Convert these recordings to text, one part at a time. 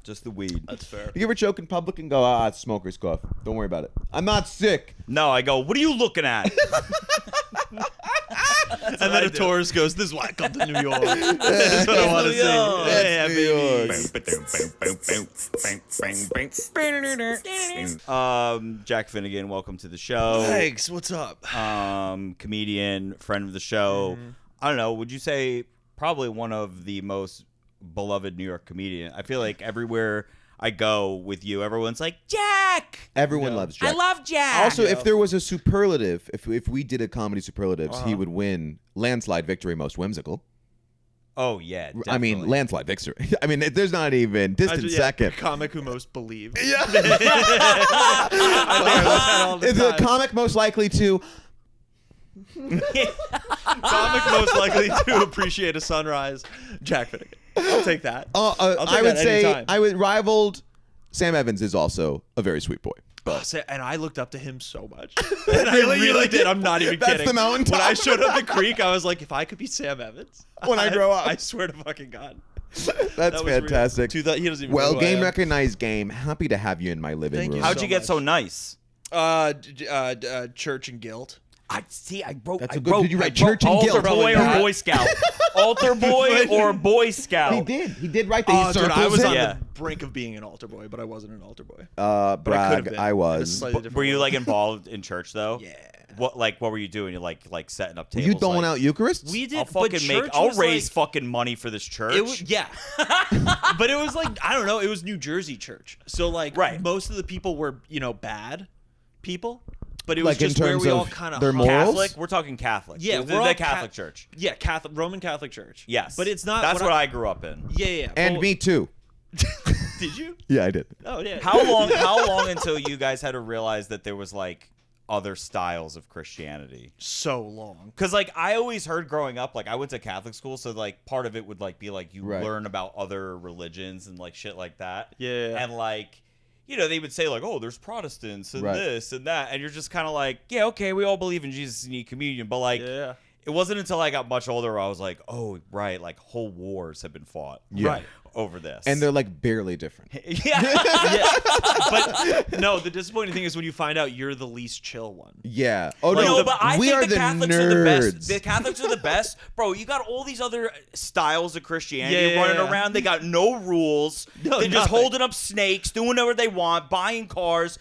Just the weed. That's fair. You ever choke in public and go, it's smoker's cough. Don't worry about it. I'm not sick. No, I go, what are you looking at? And then a tourist goes, this is why I come to New York. That's what I want to see. That's New York. Jack Finnegan, welcome to the show. Thanks. What's up? Comedian, friend of the show. I don't know. Would you say probably one of the most beloved New York comedian? I feel like everywhere I go with you, everyone's like, Jack! Everyone loves Jack. I love Jack! Also, if there was a superlative, if we did a comedy superlatives, he would win landslide victory most whimsical. Oh, yeah, definitely. I mean, landslide victory. I mean, there's not even distant second. Comic who most believed. Yeah. It's the comic most likely to... Comic most likely to appreciate a sunrise, Jack Finnegan. I'll take that. I'll take I would that say anytime. I would rivaled. Sam Evans is also a very sweet boy. And I looked up to him so much. And I really did. I'm not even That's kidding. the mountaintop. When I showed up the creek, I was like, if I could be Sam Evans when I grow up, I swear to fucking God. That's fantastic. He doesn't even Well, know who I game am. recognized game. Happy to have you in my living Thank room. you. How'd so you get much. so nice? Church and guilt. I wrote. That's I a good- wrote. did you write I wrote Church and altar Guild? boy Probably or not. Boy Scout? Altar boy or Boy Scout? He did write the Dude, circles. I was on Yeah. the brink of being an altar boy, but I wasn't an altar boy. Brag. been. I In a was. slightly different Were you way. like involved in church though? Yeah. What were you doing? You're like setting up Were tables. you doling like, out Eucharists? We did. I'll but fucking make. church I'll was raise like, fucking money for this church. It was, yeah. But it was like, I don't know. It was New Jersey church. So like, Right. most of the people were, bad people. But it was Like in just where terms we all of kind their of morals? Catholic. We're talking Catholic. Yeah, the we're all Catholic Church. Yeah, Roman Catholic Church. Yes, but it's not. That's what I grew up in. Yeah. And Well, me too. Did you? Yeah, I did. Oh yeah. How long until you guys had to realize that there was like other styles of Christianity? So long. Because like I always heard growing up, like I went to Catholic school, so like part of it would like be like you Right. learn about other religions and like shit like that. Yeah. And like, they would say like, oh, there's Protestants and Right. this and that, and you're just kind of like, yeah, okay, we all believe in Jesus and need communion, but like, Yeah. it wasn't until I got much older where I was like, oh, right, like whole wars have been fought Yeah. over this, And they're like barely different. yeah. Yeah. But no, the disappointing thing is when you find out you're the least chill one. Yeah. Oh No, no, but I we think are the the Catholics nerds. are the best. The Catholics are the best, bro. You got all these other styles of Christianity Yeah. running around. They got no rules. No, They're just nothing. holding up snakes, doing whatever they want, buying cars.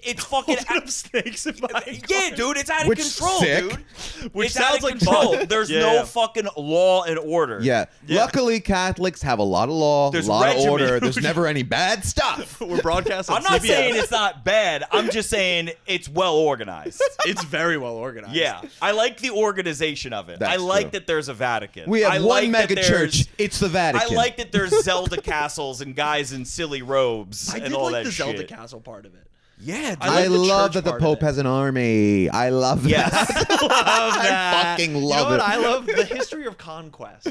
It's fucking. Holding up snakes in my Yeah, dude, it's out of Which control, sick. dude. Which It's out sounds of like control. fun. There's Yeah. no fucking law and order. Yeah. Luckily, Catholics have a lot of law, There's a lot regimen. of order. There's never any bad stuff. We're broadcasting. I'm not CBS. saying it's not bad. I'm just saying it's well organized. It's very well organized. Yeah, I like the organization of it. That's I like true. that there's a Vatican. We have I one like mega that there's- church. It's the I Vatican. like that there's Zelda castles and guys in silly robes I and did all like that the shit. Zelda Castle part of it. Yeah, dude. I like the love church that the part of Pope it. has an army. I love that. Yes. Love that. I fucking You love know it. what I love? The history of conquest.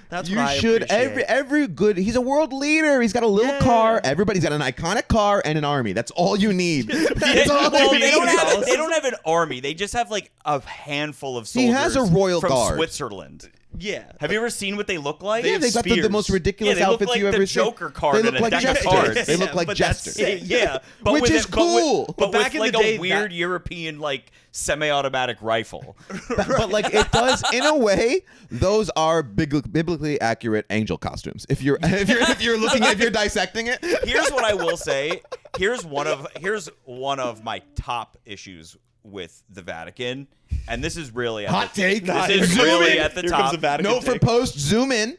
That's You what I should appreciate. every good. He's a world leader. He's got a little Yeah. car. Everybody's got an iconic car and an army. That's all you need. That's all Well, you they need. don't have an army. They just have like a handful of He soldiers. has a royal from guard. Switzerland. Yeah. Have you ever seen what they look like? Yeah, they got the most spears. ridiculous Yeah, they look outfits like you the ever seen. Joker card They in look a like deck of jesters. cards. They look Yeah, like but that's jesters. sick. Yeah, but Which with is cool. But But back with in like the day, a weird European like semi-automatic rifle. But like it does in a way, those are biblically accurate angel costumes. If you're looking if you're dissecting it. Here's what I will say. Here's one of my top issues with the Vatican, and this is really Hot take. This is really at the Here top. comes the Vatican Note for take. post. Zoom in.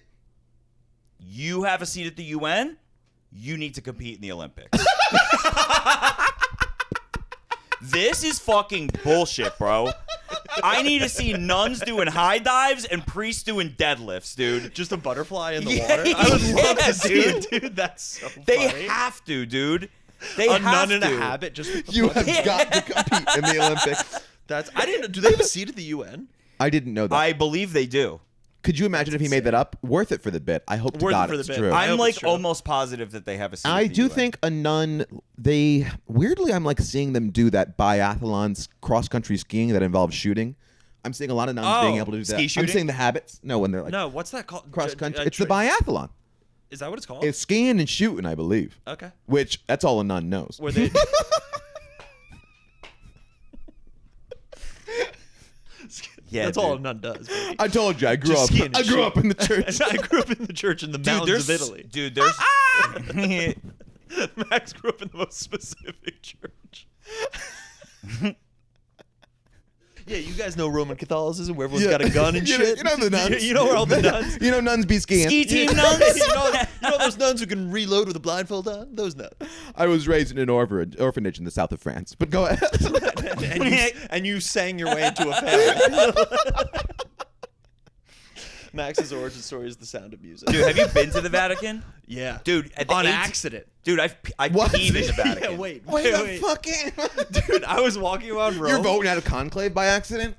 You have a seat at the UN. You need to compete in the Olympics. This is fucking bullshit, bro. I need to see nuns doing high dives and priests doing deadlifts, dude. Just a butterfly in the Yeah, water. I would love yeah, to see it, dude. That's so They funny. have to, dude. They a have nun in to. a habit. Just with the You butterfly. have got to compete in the Olympics. That's. I didn't. Do they have a seat at the UN? I didn't know that. I believe they do. Could you imagine if he made that up? Worth it for the bit. I hope to Worth it God for the it's bit. true. I I'm hope like it's true. almost positive that they have a seat. I at the do UN. think a nun, they weirdly, I'm like seeing them do that biathlon cross country skiing that involves shooting. I'm seeing a lot of nuns being able to do that. ski I'm shooting? seeing the habits. No, when they're like No. What's that called? cross country. It's the biathlon. Is that what it's called? It's skiing and shooting, I believe. Okay. Which that's all a nun knows. Were they? Yeah, that's all a dude. nun does. Baby. I told you, I grew Just up. skiing and I grew shooting. up in the church. I grew up in the church in the mountains of Italy. Dude, there's Max grew up in the most specific church. Yeah, you guys know Roman Catholicism, where everyone's got a gun and shit. You know the nuns. You know where all the nuns. You know nuns be skiing. ski team nuns. You know those nuns who can reload with a blindfold on? Those nuns. I was raised in an orphanage in the south of France. But go ahead. and you sang your way into a family. Max's origin story is the sound of music. Dude, have you been to the Vatican? Yeah. Dude, at the on 18 accident. Dude, I What? peed in the Vatican. Yeah, wait. Wait a fucking. Dude, I was walking around Rome. You're voting out of conclave by accident?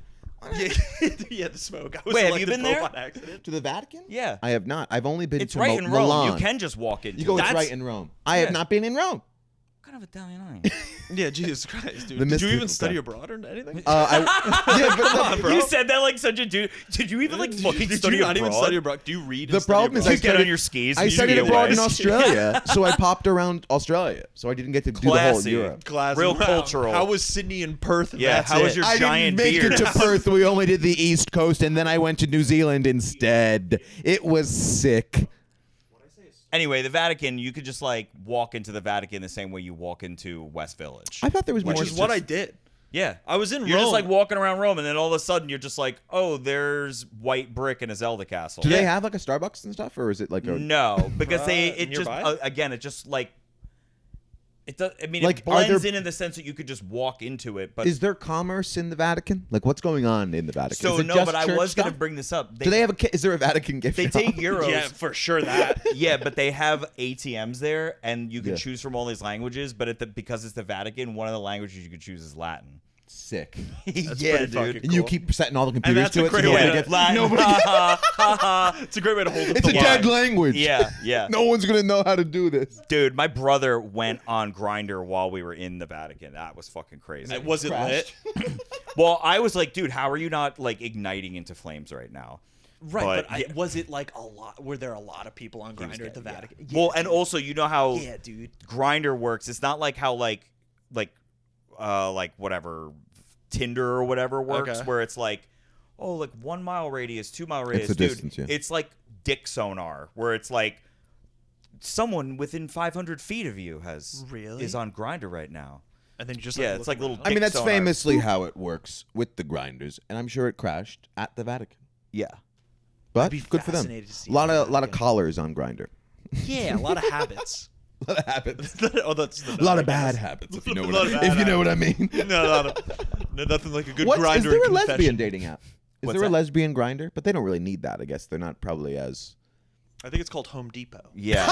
Yeah, the smoke. I was Wait, have you elected been Pope there? on accident. To the Vatican? Yeah. I have not. I've only been It's to right in Rome. Milan. You can just walk into You go, it. it's That's- right in Rome. I have Yeah. not been in Rome. What kind of Italian are you? Yeah, Jesus Christ, dude. The Did you even mystical study guy. abroad or anything? Yeah, but Come on, bro. You said that like such a dude. Did you even like fucking Did study you not even abroad? study abroad? Do you read? The and study problem is abroad? You get on your skis. I and you studied get abroad in wet. Australia, so I popped around Australia. So I didn't get to do the whole Classy. Europe. Class. Real Wow. cultural. How was Sydney and Perth? And Yeah, that's how was it? your I giant didn't make beard? it to Perth. We only did the East Coast, and then I went to New Zealand instead. It was sick. Anyway, the Vatican, you could just like walk into the Vatican the same way you walk into West Village. I thought there was Which more. is what I did. Yeah. I was in You're Rome. just like walking around Rome, and then all of a sudden you're just like, oh, there's white brick in a Zelda castle. Do they have like a Starbucks and stuff, or is it like a? No, because it just nearby? again, it just like it does. I mean, Like, it are there- blends in the sense that you could just walk into it. But Is there commerce in the Vatican? Like, what's going on in the Vatican? so Is it no, just but I church was going to stuff? bring this up. Do they have a? Is there a Vatican gift They shop? take euros. Yeah, for sure that. Yeah, but they have ATMs there, and you can Yeah. choose from all these languages. But because it's the Vatican, one of the languages you can choose is Latin. Sick. That's Yeah, pretty dude. fucking And you cool. keep setting all the computers that's to a it. So great nobody way gets, to- Latin. nobody gets, It's a great way to hold up it's the a dead line. language. Yeah, yeah. No one's gonna know how to do this. Dude, my brother went on Grindr while we were in the Vatican. That was fucking crazy. Was it lit? Well, I was like, dude, how are you not like igniting into flames right now? Right, but yeah. was it like a lot? Were there a lot of people on Grindr at the Yeah. Vatican? Well, and also you know how Yeah, dude. Grindr works. It's not like how like whatever Tinder or whatever works, Okay. where it's like, oh, like 1 mile radius, 2 mile radius. the Dude, distance, yeah. it's like dick sonar, where it's like someone within 500 feet of you Really? is on Grindr right now. And then you just Yeah, it's like little. I mean, dick that's sonar. famously how it works with the grinders, and I'm sure it crashed at the Vatican. Yeah. But be good for them. fascinated to see A lot the of lot of Vatican. collars on Grinder. Yeah, a lot of habits. A lot of habits. Oh, that's the A lot of I guess. bad habits, if you know A what lot I of mean. bad If you know what I mean. No, nothing like a good What grinder. is there a and lesbian confession. dating app? Is What's there a that? lesbian grinder? But they don't really need that. I guess they're not probably as. I think it's called Home Depot. Yeah.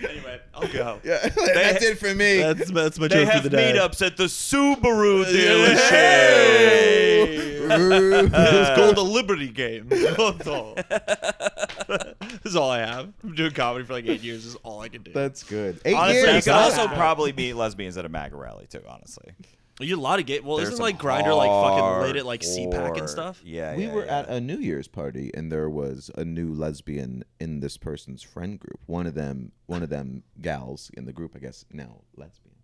Anyway, I'll go. Yeah, that's it for me. That's my They joke have for the day. meetups at the Subaru dealership. Hey! It's called a Liberty game. That's all. This is all I have. I'm doing comedy for like 8 years. This is all I can do. That's good. 8 Honestly, you years. could huh? also probably meet lesbians at a MAGA rally too. Honestly, You a lot of gay. Well, There's isn't some like Grindr like fucking lit at like CPAC hardcore- and stuff? Yeah, We yeah, were yeah. at a New Year's party, and there was a new lesbian in this person's friend group. One of them gals in the group, I guess now lesbian,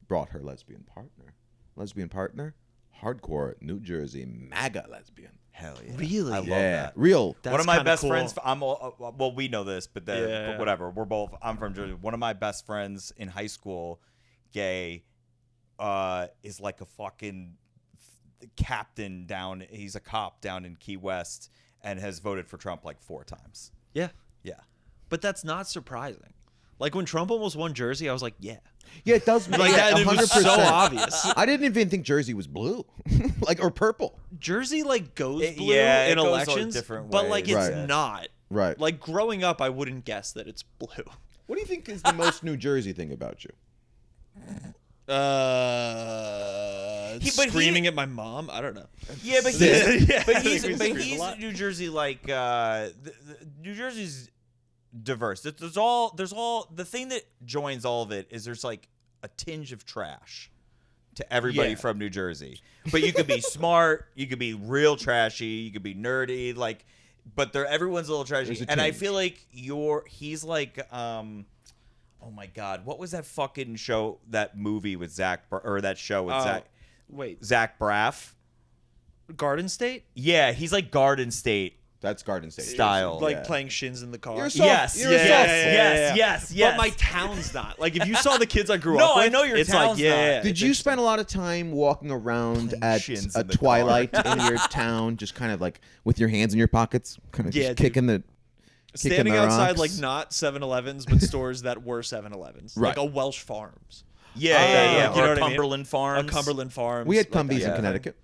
brought her lesbian partner. Lesbian partner, hardcore New Jersey MAGA lesbian. Hell yeah. Really? I love Yeah, that. real. That's One of my kinda best cool. friends. Well, we know this, but Yeah. whatever. We're both. I'm from Jersey. One of my best friends in high school, gay, is like a fucking captain down. He's a cop down in Key West and has voted for Trump like 4 times. Yeah. Yeah. But that's not surprising. Like when Trump almost won Jersey, I was like, yeah. Yeah, it does. Like yeah, that, it was 100%. so obvious. I didn't even think Jersey was blue, like or purple. Jersey like goes It- blue yeah, it in goes all elections, different but like ways, it's Right. not. Right. Like growing up, I wouldn't guess that it's blue. What do you think is the most New Jersey thing about you? But Screaming at my mom. I don't know. Yeah, but Yeah, he's, yeah, I but think we he's, scream a lot. New Jersey like New Jersey's diverse. There's all the thing that joins all of it is there's like a tinge of trash to everybody Yeah. from New Jersey. But you could be smart, you could be real trashy, you could be nerdy. Like but everyone's a little trashy. There's a And I tinge. feel like he's like, oh my God, what was that fucking show, that movie with that show with Zach Braff? Garden State? Yeah, he's like Garden State That's Garden State style. Like playing shins in the car. You're a Yes, You're a yes. But my town's not. Like, if you saw the kids I grew No, up with, I know your it's town's like, yeah. not. Did you spend a lot of time walking around Playing at shins a in the twilight in your town, just kind of like with your hands in your pockets, kind of Yeah, just dude. kicking the Standing the outside, rocks? like, not 7-Elevens, but stores that were 7-Elevens. Right. Like a Welsh Farms. Yeah. You know Or what I mean? Cumberland Farms. A Cumberland Farms. We had like Cumbies that. in Connecticut.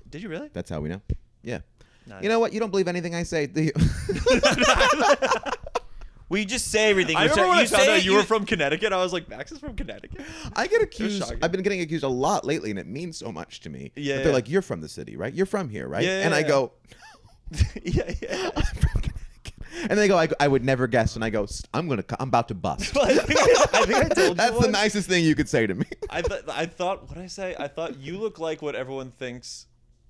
Did you really? That's how we know. Yeah. Nice. You know what? You don't believe anything I say, do you? We just say everything. I remember when I found out you were were from Connecticut, I was like, Max is from Connecticut? I get accused. shocking. I've been getting accused a lot lately, and it means so much to me. Yeah, But they're yeah. like, "You're from the city, right? You're from here, right?" Yeah, and I yeah. go, yeah. "I'm from Connecticut." And they go, "I would never guess." And I go, "I'm about to bust." I think I told you That's the once. nicest thing you could say to me. I thought, what did I say? I thought you look like what everyone thinks.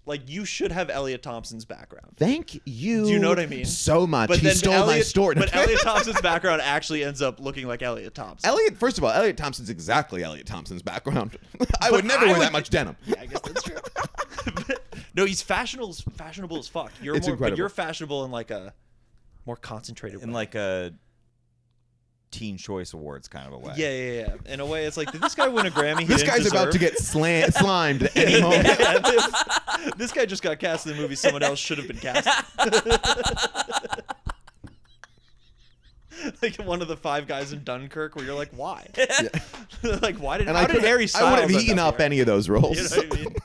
Like, you should have Elliot Thompson's background. Thank you. Do you know what I mean? So much. But He then stole my story. But Elliot Thompson's background actually ends up looking like Elliot Thompson. First of all, Elliot Thompson's exactly Elliot Thompson's background. I would never wear that much denim. Yeah, I guess that's true. No, he's fashionable as fuck. You're It's but incredible. you're fashionable in like a more concentrated in way. like a Teen Choice Awards kind of a way. Yeah. In a way, it's like, did this guy win a Grammy? He This didn't guy's about to deserve? get slimed at any moment. Yeah, this guy just got cast in the movie someone else should have been cast. Like one of the 5 guys in Dunkirk, where you're like, why? Like, why did? And How did Harry Styles? I would have end eaten up here? any of those roles. You know what I mean?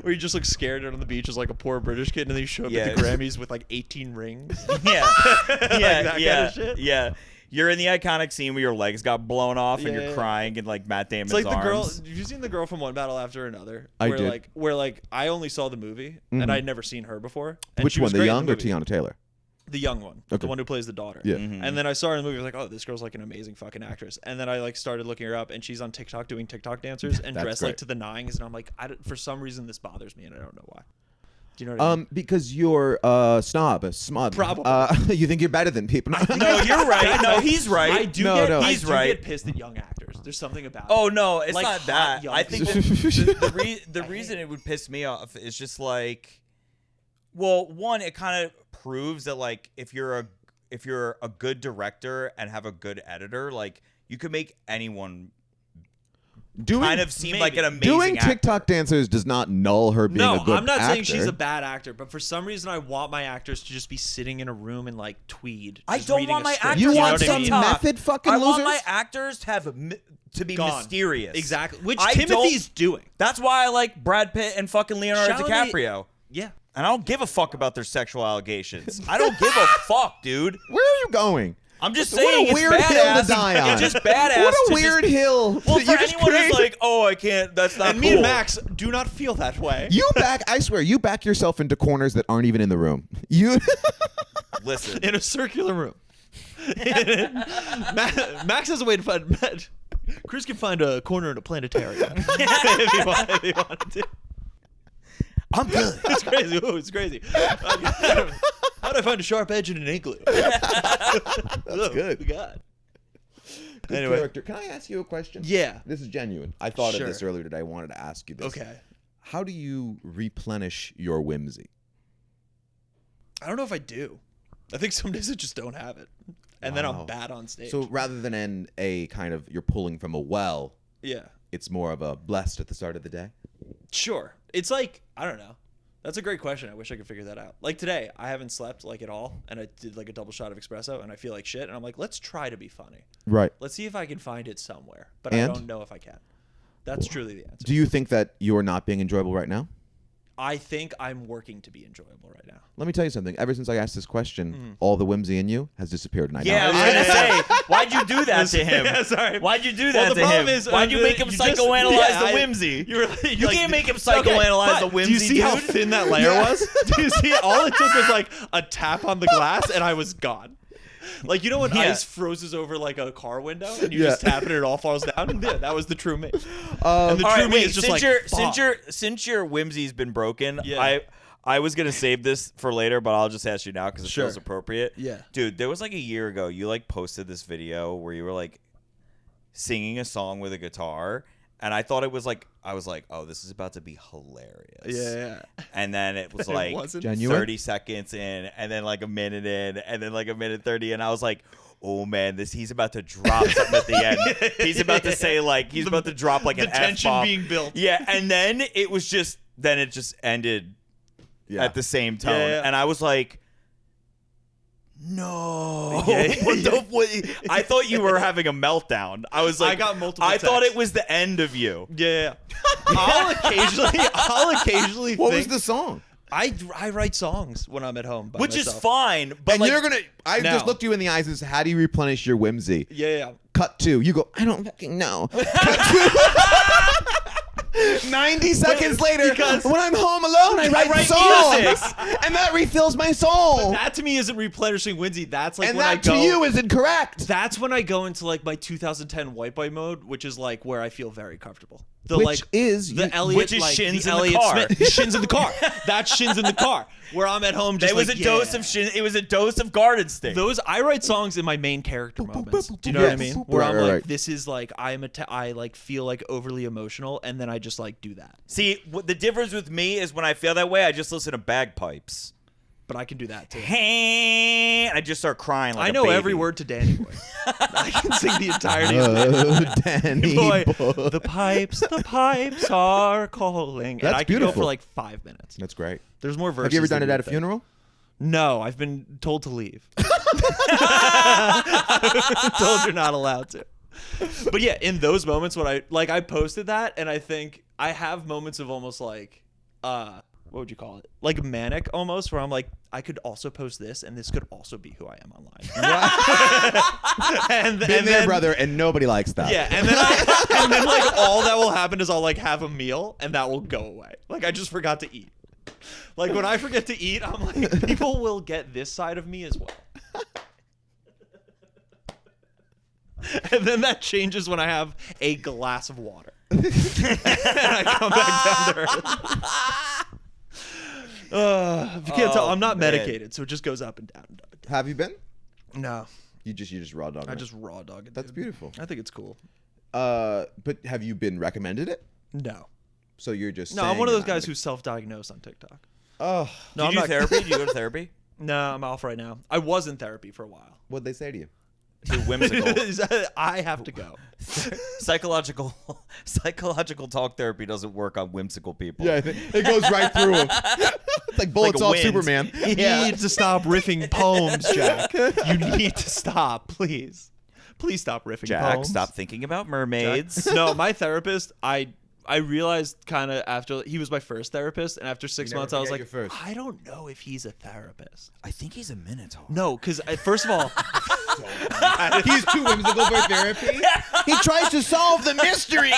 Where you just look scared out on the beach as like a poor British kid, and then you show up at the Grammys with like 18 rings. Yeah. that kind of shit? Yeah. You're in the iconic scene where your legs got blown off and Yeah, you're yeah. crying in like Matt Damon's It's like the girl. arms. Have you seen the girl from One Battle After Another? I where did. Where I only saw the movie and I'd never seen her before. And Which she one, was the great in young or movie. Tiana Taylor? The young one, Okay. the one who plays the daughter. Yeah. And then I saw her in the movie. I was like, oh, this girl's like an amazing fucking actress. And then I like started looking her up, and she's on TikTok doing TikTok dancers and That's dressed great. like to the nines. And I'm like, for some reason this bothers me, and I don't know why. Do you know what I mean? Because you're a smug. Probably. You think you're better than people. No, you're right. No, he's right. I do No, get, no. I He's do right. get pissed at young actors. There's something about Oh it. no, it's Like not hot that. young I think people. the reason it would piss me off is just like, well, one, it kind of proves that like if you're a good director and have a good editor, like you could make anyone kind of seem like an amazing Doing actor. TikTok dancers does not null her being No, a good I'm not actor. saying she's a bad actor, but for some reason I want my actors to just be sitting in a room in like tweed. I just don't reading want a my script. actors You know want what I some mean? method fucking I losers? want my actors to have to be Gone. mysterious. Exactly. Which I Timothy's doing. That's why I like Brad Pitt and fucking Leonardo Chalamet- DiCaprio. Yeah. And I don't give a fuck about their sexual allegations. I don't give a fuck, dude. Where are you going? I'm just What saying a weird it's hill badass. to die on. It's just badass. What a to weird just, hill. Well, that for you just anyone who's created. like, oh, I can't. That's not And cool. me and Max do not feel that way. I swear, you back yourself into corners that aren't even in the room. You. Listen. In a circular room. Max has a way to find. Chris can find a corner in a planetarium if he wanted to. I'm good. It's crazy. Ooh, it's crazy. How do I find a sharp edge in an igloo? That's good. God. Good Anyway. character. Can I ask you a question? Yeah. This is genuine. I thought Sure. of this earlier today. I wanted to ask you this. Okay. How do you replenish your whimsy? I don't know if I do. I think some days I just don't have it, and then Wow. I'm bad on stage. So rather than in a kind of you're pulling from a well, yeah, it's more of a blessed at the start of the day. sure. It's like, I don't know. That's a great question. I wish I could figure that out. Like today, I haven't slept like at all, and I did like a double shot of espresso, and I feel like shit. And I'm like, let's try to be funny. Right. Let's see if I can find it somewhere. But And? I don't know if I can. That's truly the answer. Do you think that you're not being enjoyable right now? I think I'm working to be enjoyable right now. Let me tell you something. Ever since I asked this question, all the whimsy in you has disappeared, and I Yeah, I know. was gonna say, why'd you do that to him? Yeah, sorry. Why'd you do Well, that the to problem him? is, Why'd you make him you just- psychoanalyze yeah, the I- whimsy? You can't make him psychoanalyze the whimsy, Do you see how dude. thin that layer was? Do you see? All it took was like a tap on the glass, and I was gone. Like, you know when Yeah. ice freezes over like a car window, and you Yeah. just tap it and it all falls down? Yeah, that was the true me. And the All true right, me wait. is just Since like, your fuck. since your whimsy's been broken, Yeah. I was gonna save this for later, but I'll just ask you now because it Sure. feels appropriate. Yeah. Dude, there was like a year ago. You like posted this video where you were like singing a song with a guitar, and I thought it was like I was like, oh, this is about to be hilarious. Yeah. And then it was It like wasn't. Genuine? 30 seconds in, and then like a minute in, and then like a minute 30, and I was like, oh man, he's about to drop something at the end. He's about to say like he's about to drop like The an tension F-bomb. being built. Yeah, and then it just ended at the same tone, Yeah. and I was like, no. Yeah. What? I thought you were having a meltdown. I was like, I got multiple I thought texts. it was the end of you. Yeah. I'll occasionally What think, was the song? I write songs when I'm at home by Which is myself. fine, but And like, you're gonna. I Now. just looked you in the eyes and said, "How do you replenish your whimsy?" Yeah. Cut 2. You go, I don't fucking know. Cut 2. 90 seconds later, because- when I'm home alone, I write write songs, and that refills my soul. That to me isn't replenishing whimsy. That's like And when that I go. to you is incorrect. That's when I go into like my 2010 white boy mode, which is like where I feel very comfortable. The Which like is the you- Elliot, which is like, shins the in the Elliot car. Smith, shins in the car. That's shins in the car. Where I'm at home, just it was like, a dose of shit. It was a dose of garden state. Those I write songs in my main character moments. Do you know what I Yes. mean? Where I'm Right, like, right. this is like I like feel like overly emotional, and then I just like do that. See, the difference with me is when I feel that way, I just listen to bagpipes. But I can do that too. I just start crying like I a know baby. every word to Danny Boy. I can sing the entirety of Oh, Danny Boy, boy. the pipes are calling. And That's I can go beautiful. for like 5 minutes. That's great. There's more verses. Have you ever done than it you at a think. funeral? No, I've been told to leave. Told you're not allowed to. But yeah, in those moments when I posted that, and I think I have moments of almost like what would you call it? Like manic almost, where I'm like, I could also post this, and this could also be who I am online. and Been and there, then, brother, and nobody likes that. Yeah, and then like all that will happen is I'll like have a meal, and that will go away. Like I just forgot to eat. Like when I forget to eat, I'm like, people will get this side of me as well. And then that changes when I have a glass of water. And I come back down to earth. If you can't tell, I'm not man. medicated, so it just goes up and down and up and down. Have you been? No, You just raw dog. I it? just raw dog it. That's dude. beautiful. I think it's cool. But have you been recommended it? No. So you're just No, I'm saying one of those you're guys not who's self-diagnosed on TikTok. Oh, No, Do I'm you do not. therapy? Do you go to therapy? No, I'm off right now. I was in therapy for a while. what'd they say to you? You're whimsical. I have to go. Psychological talk therapy doesn't work on whimsical people. Yeah, it goes right through them. It's like bullets a off wind. Superman. You need to stop riffing poems, Jack. You need to stop, please. Please stop riffing Jack, poems. stop thinking about mermaids. No, my therapist, I realized kind of after he was my first therapist, and after 6 never months, I was forget like, your first. I don't know if he's a therapist. I think he's a minotaur. No, because first of all, He's too whimsical for therapy. He tries to solve the mystery.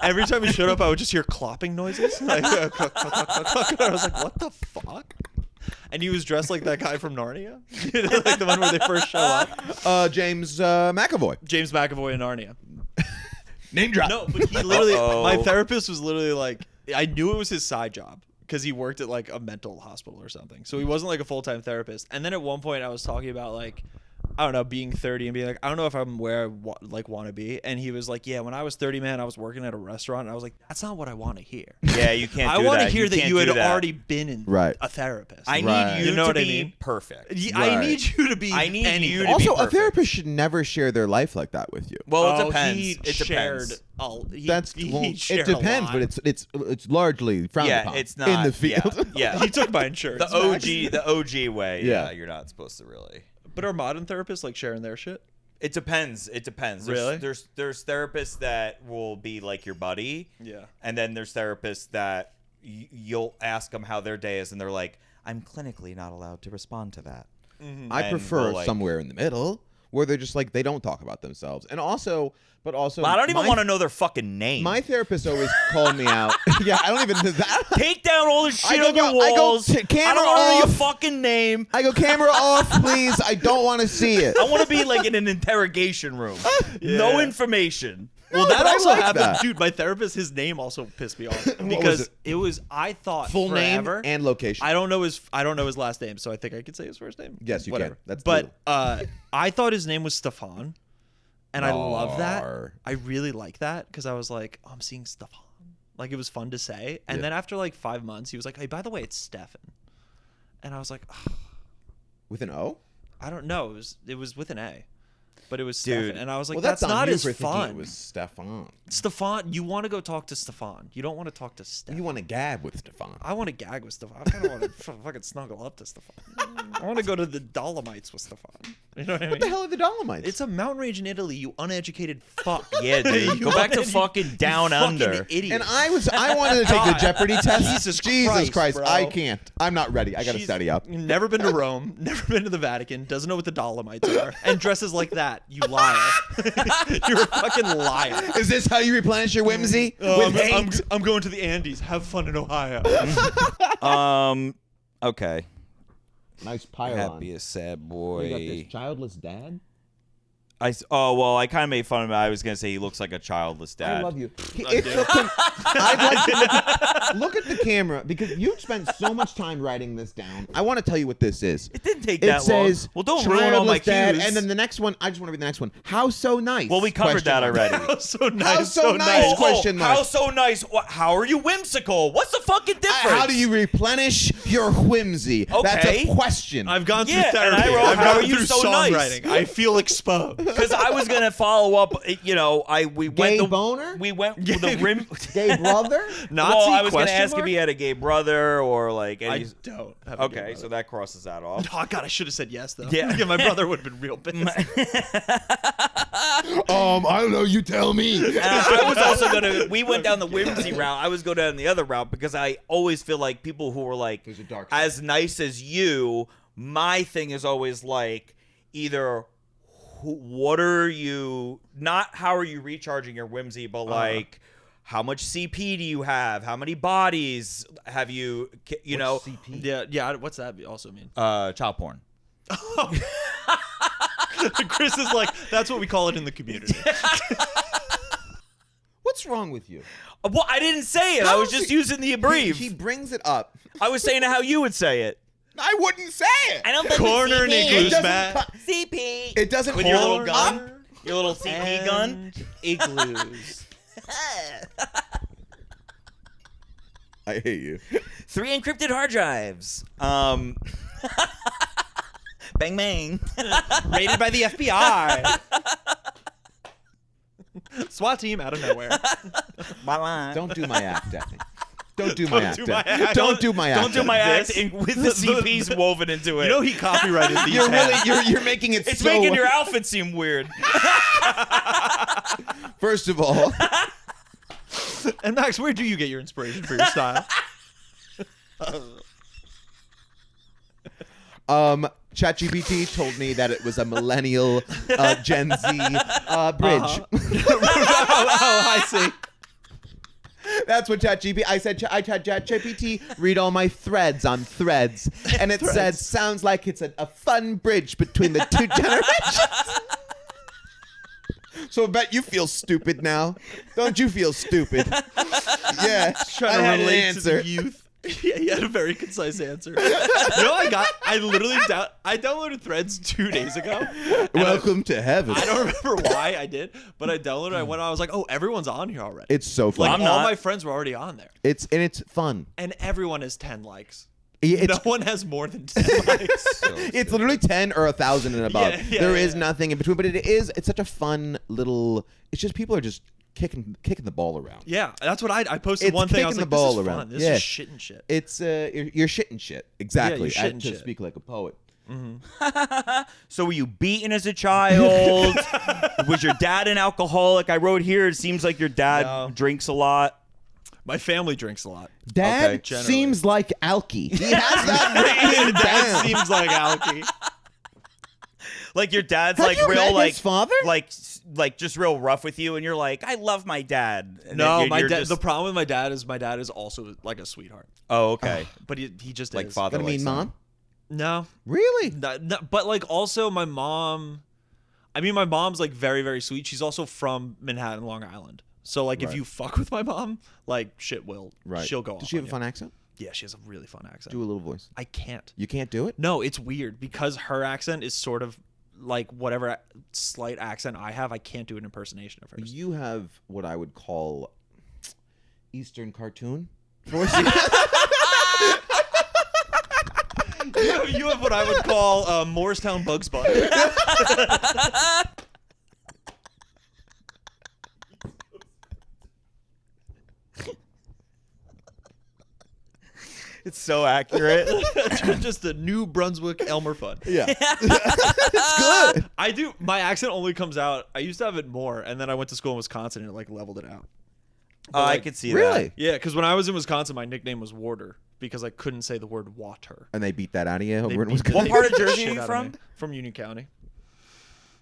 every time he showed up, I would just hear clopping noises. Like, cluck, cluck, cluck, cluck, cluck. I was like, what the fuck? And he was dressed like that guy from Narnia, like the one where they first show up. James McAvoy. James McAvoy in Narnia. Name drop. No, but he literally, Uh-oh. my therapist was literally like, I knew it was his side job because he worked at like a mental hospital or something. So he wasn't like a full-time therapist. And then at one point I was talking about like, I don't know, being 30 and being like, I don't know if I'm where I want to be. And he was like, yeah, when I was 30, man, I was working at a restaurant. And I was like, that's not what I want to hear. Yeah, you can't. I do want to that. hear that can't you had do that. already been in Right. a therapist. I need Right. you, You know to what I be mean? perfect. I Right. need you to be I need anything. you to be Also, a perfect. therapist should never share their life like that with you. Well, it Oh, depends. He It shared depends. he shared it a depends, lot. but it's largely frowned Yeah, upon it's not in the field. Yeah, He took my insurance. the Max. OG way. Yeah. Yeah, you're not supposed to really. But are modern therapists like sharing their shit? It depends. It depends. Really? There's therapists that will be like your buddy. Yeah. And then there's therapists that you'll ask them how their day is, and they're like, "I'm clinically not allowed to respond to that." I And prefer we'll, like- somewhere in the middle where they're just like they don't talk about themselves, and also, but also, Well, I don't even my- want to know their fucking name. My therapist always called me out. Yeah, I don't even do that. Take down all the shit go- on your I go walls. t- camera I don't want to know your off. fucking name. I go camera off, please. I don't want to see it. I want to be like in an interrogation room. No information. Well, No, that but I also like happened, that. dude. My therapist, his name also pissed me off was because it? it was. I thought Full forever, name and location. I don't know his last name, so I think I could say his first name. Yes, you Whatever. can. That's but I thought his name was Stefan, and I love that. Nar. I really like that because I was like, oh, I'm seeing Stefan. Like it was fun to say, and Yeah. then after like 5 months, he was like, hey, by the way, it's Stefan, and I was like, oh, With an O? I don't know. It was with an A. But it was Dude. Stefan, and I was like, Well, that's on not you as for thinking fun. It was Stefan. Stefan, you want to go talk to Stefan. You don't want to talk to Stefan. You want to gab with Stefan. I want to gag with Stefan. I kind of want to fucking snuggle up to Stefan. I want to go to the Dolomites with Stefan. You know what I mean? What the hell are the Dolomites? It's a mountain range in Italy, you uneducated fuck. Yeah, dude. Go back to fucking down under. Idiot. and I wanted to take the Jeopardy test. Jesus Christ, bro. I can't. I'm not ready. I got to She's study up. Never been to Rome, never been to the Vatican, doesn't know what the Dolomites are, and dresses like that. You liar. You're a fucking liar. Is this how you replenish your whimsy? With hate? I'm going to the Andes. Have fun in Ohio. Okay. Nice pylon. Happiest sad boy. childless dad? I kind of made fun of him. I was gonna say he looks like a childless dad. I love you. I'd like to look at the camera because you've spent so much time writing this down. I want to tell you what this is. It didn't take It that long. says, Well, don't ruin all my childless dad, cues. and then the next one, I just want to read the next one. How so nice? Well, we covered that already. So nice. How so nice? Oh, Question mark. how so nice? How are you whimsical? What's the fucking difference? How do you replenish your whimsy? That's Okay. a question. I've gone through Yeah, and therapy. I wrote, I've how gone are you through so nice? songwriting. I feel exposed. Because I was gonna follow up. We Gay went the boner? We went with the rim. Gay brother? Nazi? Well, I was gonna question ask mark? if he had a gay brother or like. I Any... don't. Have a gay Okay, brother. so that crosses that off. Oh God, I should have said yes though. Yeah. My brother would have been real pissed. I don't know. You tell me. And I was also gonna. We went down the whimsy route. I was go down the other route because I always feel like people who are like There's a dark side. as nice as you. My thing is always like either what are you not how are you recharging your whimsy, but like how much CP do you have? How many bodies have you? You know, CP? Yeah. What's that also mean? child porn. Chris is like, that's what we call it in the community. What's wrong with you? Well, I didn't say it. I was just using the abbrev. He brings it up. I was saying how you would say it. I wouldn't say it. I don't Corner It niggas, doesn't man. CP. It doesn't With your little hold gun? up. Your little CP gun? Igloos. I hate you. 3 encrypted hard drives. Bang bang. Raided by the FBI. SWAT team out of nowhere. Don't do my act, Daphne. Don't do my act. do my act. Don't do my act. Don't do my This- act with the CPs woven into it. You know he copyrighted these. You're really hats. you're making it. it's so, making your outfit seem weird. First of all, And Max, where do you get your inspiration for your style? ChatGPT told me that it was a millennial Gen Z bridge. I see. That's what ChatGPT. I said I had ChatGPT read all my threads on Threads, and it said sounds like it's a fun bridge between the two generations. So I bet you feel stupid now. Don't you feel stupid? Yeah, Trying I to had an relate answer. to the youth. Yeah, he had a very concise answer. You know, I literally I downloaded Threads 2 days ago. Welcome to heaven. I don't remember why I did, but I downloaded it. I went on, I was like, oh, everyone's on here already. It's so fun. like I'm all not. my friends were already on there. It's fun. And everyone has 10 likes. It's, No one has more than 10 likes. it's literally 10 or 1,000 and above. Yeah, There is yeah. nothing in between, but it's such a fun little. It's just people are just kicking the ball around. Yeah, that's what I posted It's one thing. I was kicking like, the ball this is around. fun. This Yeah. is shit and shit. It's you're shitting shit. Exactly. Yeah, you're shitting to shit. speak like a poet. So were you beaten as a child? Was your dad an alcoholic? I wrote here, it seems like your dad No. drinks a lot. My family drinks a lot. Dad Okay, generally. seems like Alky. He has that written That down. seems like Alky. Like your dad's Have like you real met like his father? like just real rough with you, and you're like, I love my dad. And No, then my you're dad. just- The problem with my dad is also like a sweetheart, Oh, okay. but he just Like is. father. Gonna mean like son. mom? No, Really? but like also my mom. I mean, my mom's like very, very sweet. She's also from Manhattan, Long Island. So like, if you fuck with my mom, like shit will. Right. She'll go off. Does she have on a you. fun accent? Yeah, she has a really fun accent. Do a little voice. I can't. You can't do it? No, it's weird because her accent is sort of like whatever slight accent I have. I can't do an impersonation of hers. You have what I would call Eastern cartoon voice. You have what I would call Morristown Bugs Bunny. It's so accurate. Just a New Brunswick Elmer Fudd. Yeah. It's good. I do. My accent only comes out. I used to have it more, and then I went to school in Wisconsin and it like leveled it out. Oh, I could see Really? that. Yeah, because when I was in Wisconsin, my nickname was Warder because I couldn't say the word water. And they beat that out of you They over in beat Wisconsin? What the part of shit Jersey are you out of from? me. From Union County.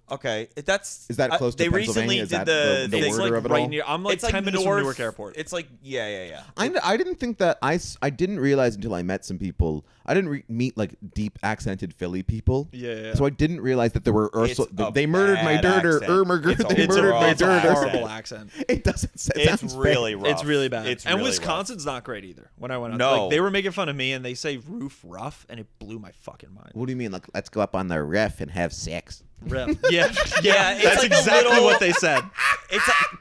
Okay, that's Is that close to they recently Pennsylvania? Is did that the the It's order like of it right all? near. I'm like it's 10 like minutes from north, Newark Airport. It's like yeah. I didn't think that I didn't realize until I met some people. I didn't meet like deep accented Philly people. Yeah. So I didn't realize that there were It's a they murdered my bad dirter. accent. They It's murdered my a dirter. horrible accent. It doesn't. It It's sounds really fake. rough. It's really bad. It's and really Wisconsin's not great either. When I went out, No. like, they were making fun of me and they say roof rough, and it blew my fucking mind. What do you mean? Like, let's go up on the ref and have sex. Ref. Yeah, Yeah, it's that's like a exactly little- what they said.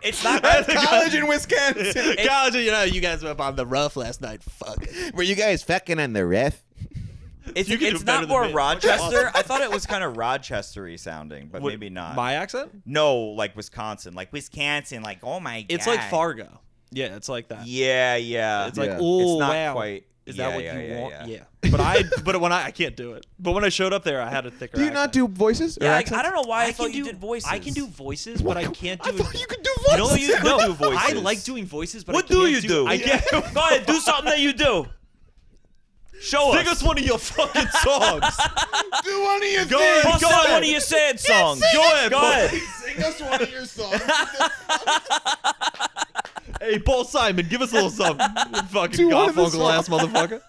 It's not College in Wisconsin. College, you guys were up on the rough last night. Fuck. Were you guys fucking on the ref? It's You can do it's better not than more me. Rochester. I thought it was kind of Rochester-y sounding, but maybe not. My accent? No, like Wisconsin, like oh my god. It's like Fargo. Yeah, it's like that. Yeah. It's like, Yeah. oh It's not wow. quite. Is yeah, that what yeah, you yeah, want? yeah. Yeah. But when I can't do it. But when I showed up there, I had a thicker. Do you not do voices or Yeah, accents? I don't know why I, I thought can you do did voices. I can do voices, but I can't do. I thought you could do You know voices. you could do voices. I like doing voices, but What I can't do you do? I can't. Go ahead, do something that you do. Show Sing us. us one of your fucking songs. Do one of your Go things. ahead, Bust go out ahead. one of your sad songs. Go ahead, Go ahead. Sing us one of your songs. Hey, Paul Simon, give us a little something. You fucking Do one of the Garfunkel ass motherfucker.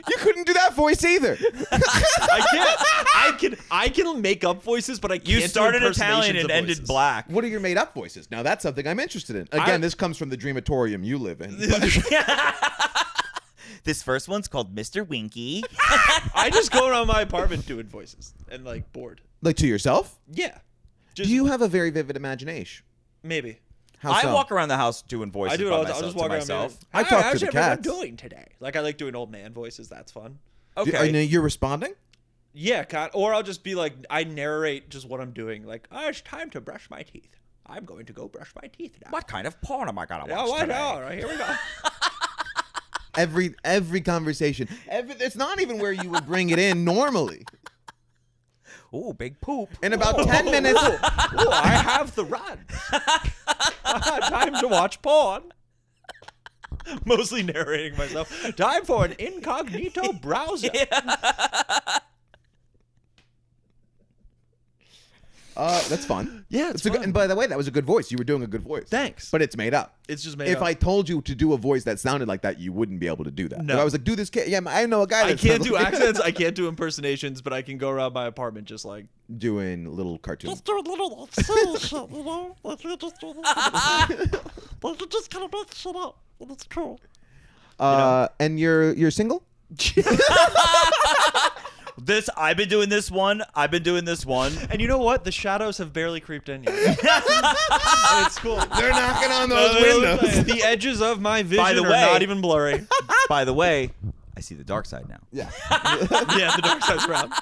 You couldn't do that voice either. I can't. I can make up voices, but I can't. You do started Italian impersonations and of ended voices. black. What are your made up voices? Now that's something I'm interested in. Again, this comes from the dreamatorium you live in. This first one's called Mr. Winky. I just go around my apartment doing voices and like bored. Like to yourself? Yeah. Do you have a very vivid imagination? Maybe. How I so? walk around the house doing voices I do it by all. myself, I'll just to walk around. myself. I talk to how's the everyone cats. doing today? Like I like doing old man voices. That's fun. Okay. And you're responding? Yeah, or I'll just be like, I narrate just what I'm doing. Like, it's time to brush my teeth. I'm going to go brush my teeth now. What kind of porn am I gonna Yeah, watch why today? not? All right, here we go. Every conversation. It's not even where you would bring it in normally. Ooh, big poop. In about 10 minutes. Oh, I have the run. Time to watch porn. Mostly narrating myself. Time for an incognito browser. That's fun. Yeah, it's a good, fun. and by the way, that was a good voice. You were doing a good voice. Thanks. But it's made up. It's just made If up. I told you to do a voice that sounded like that, you wouldn't be able to do that. No. If I was like, do this. Yeah, I know a guy. I that can't sounds do like- accents. I can't do impersonations, but I can go around my apartment just like. Doing little cartoons. do a little silly shit, you know? Like you just do like you just kind of make shit up, and it's cool. And you're single? I've been doing this one. I've been doing this one. And you know what? The shadows have barely creeped in yet. It's cool. They're knocking on those windows. The edges of my vision By the are way- not even blurry. By the way, I see the dark side now. Yeah. Yeah, the dark side's round.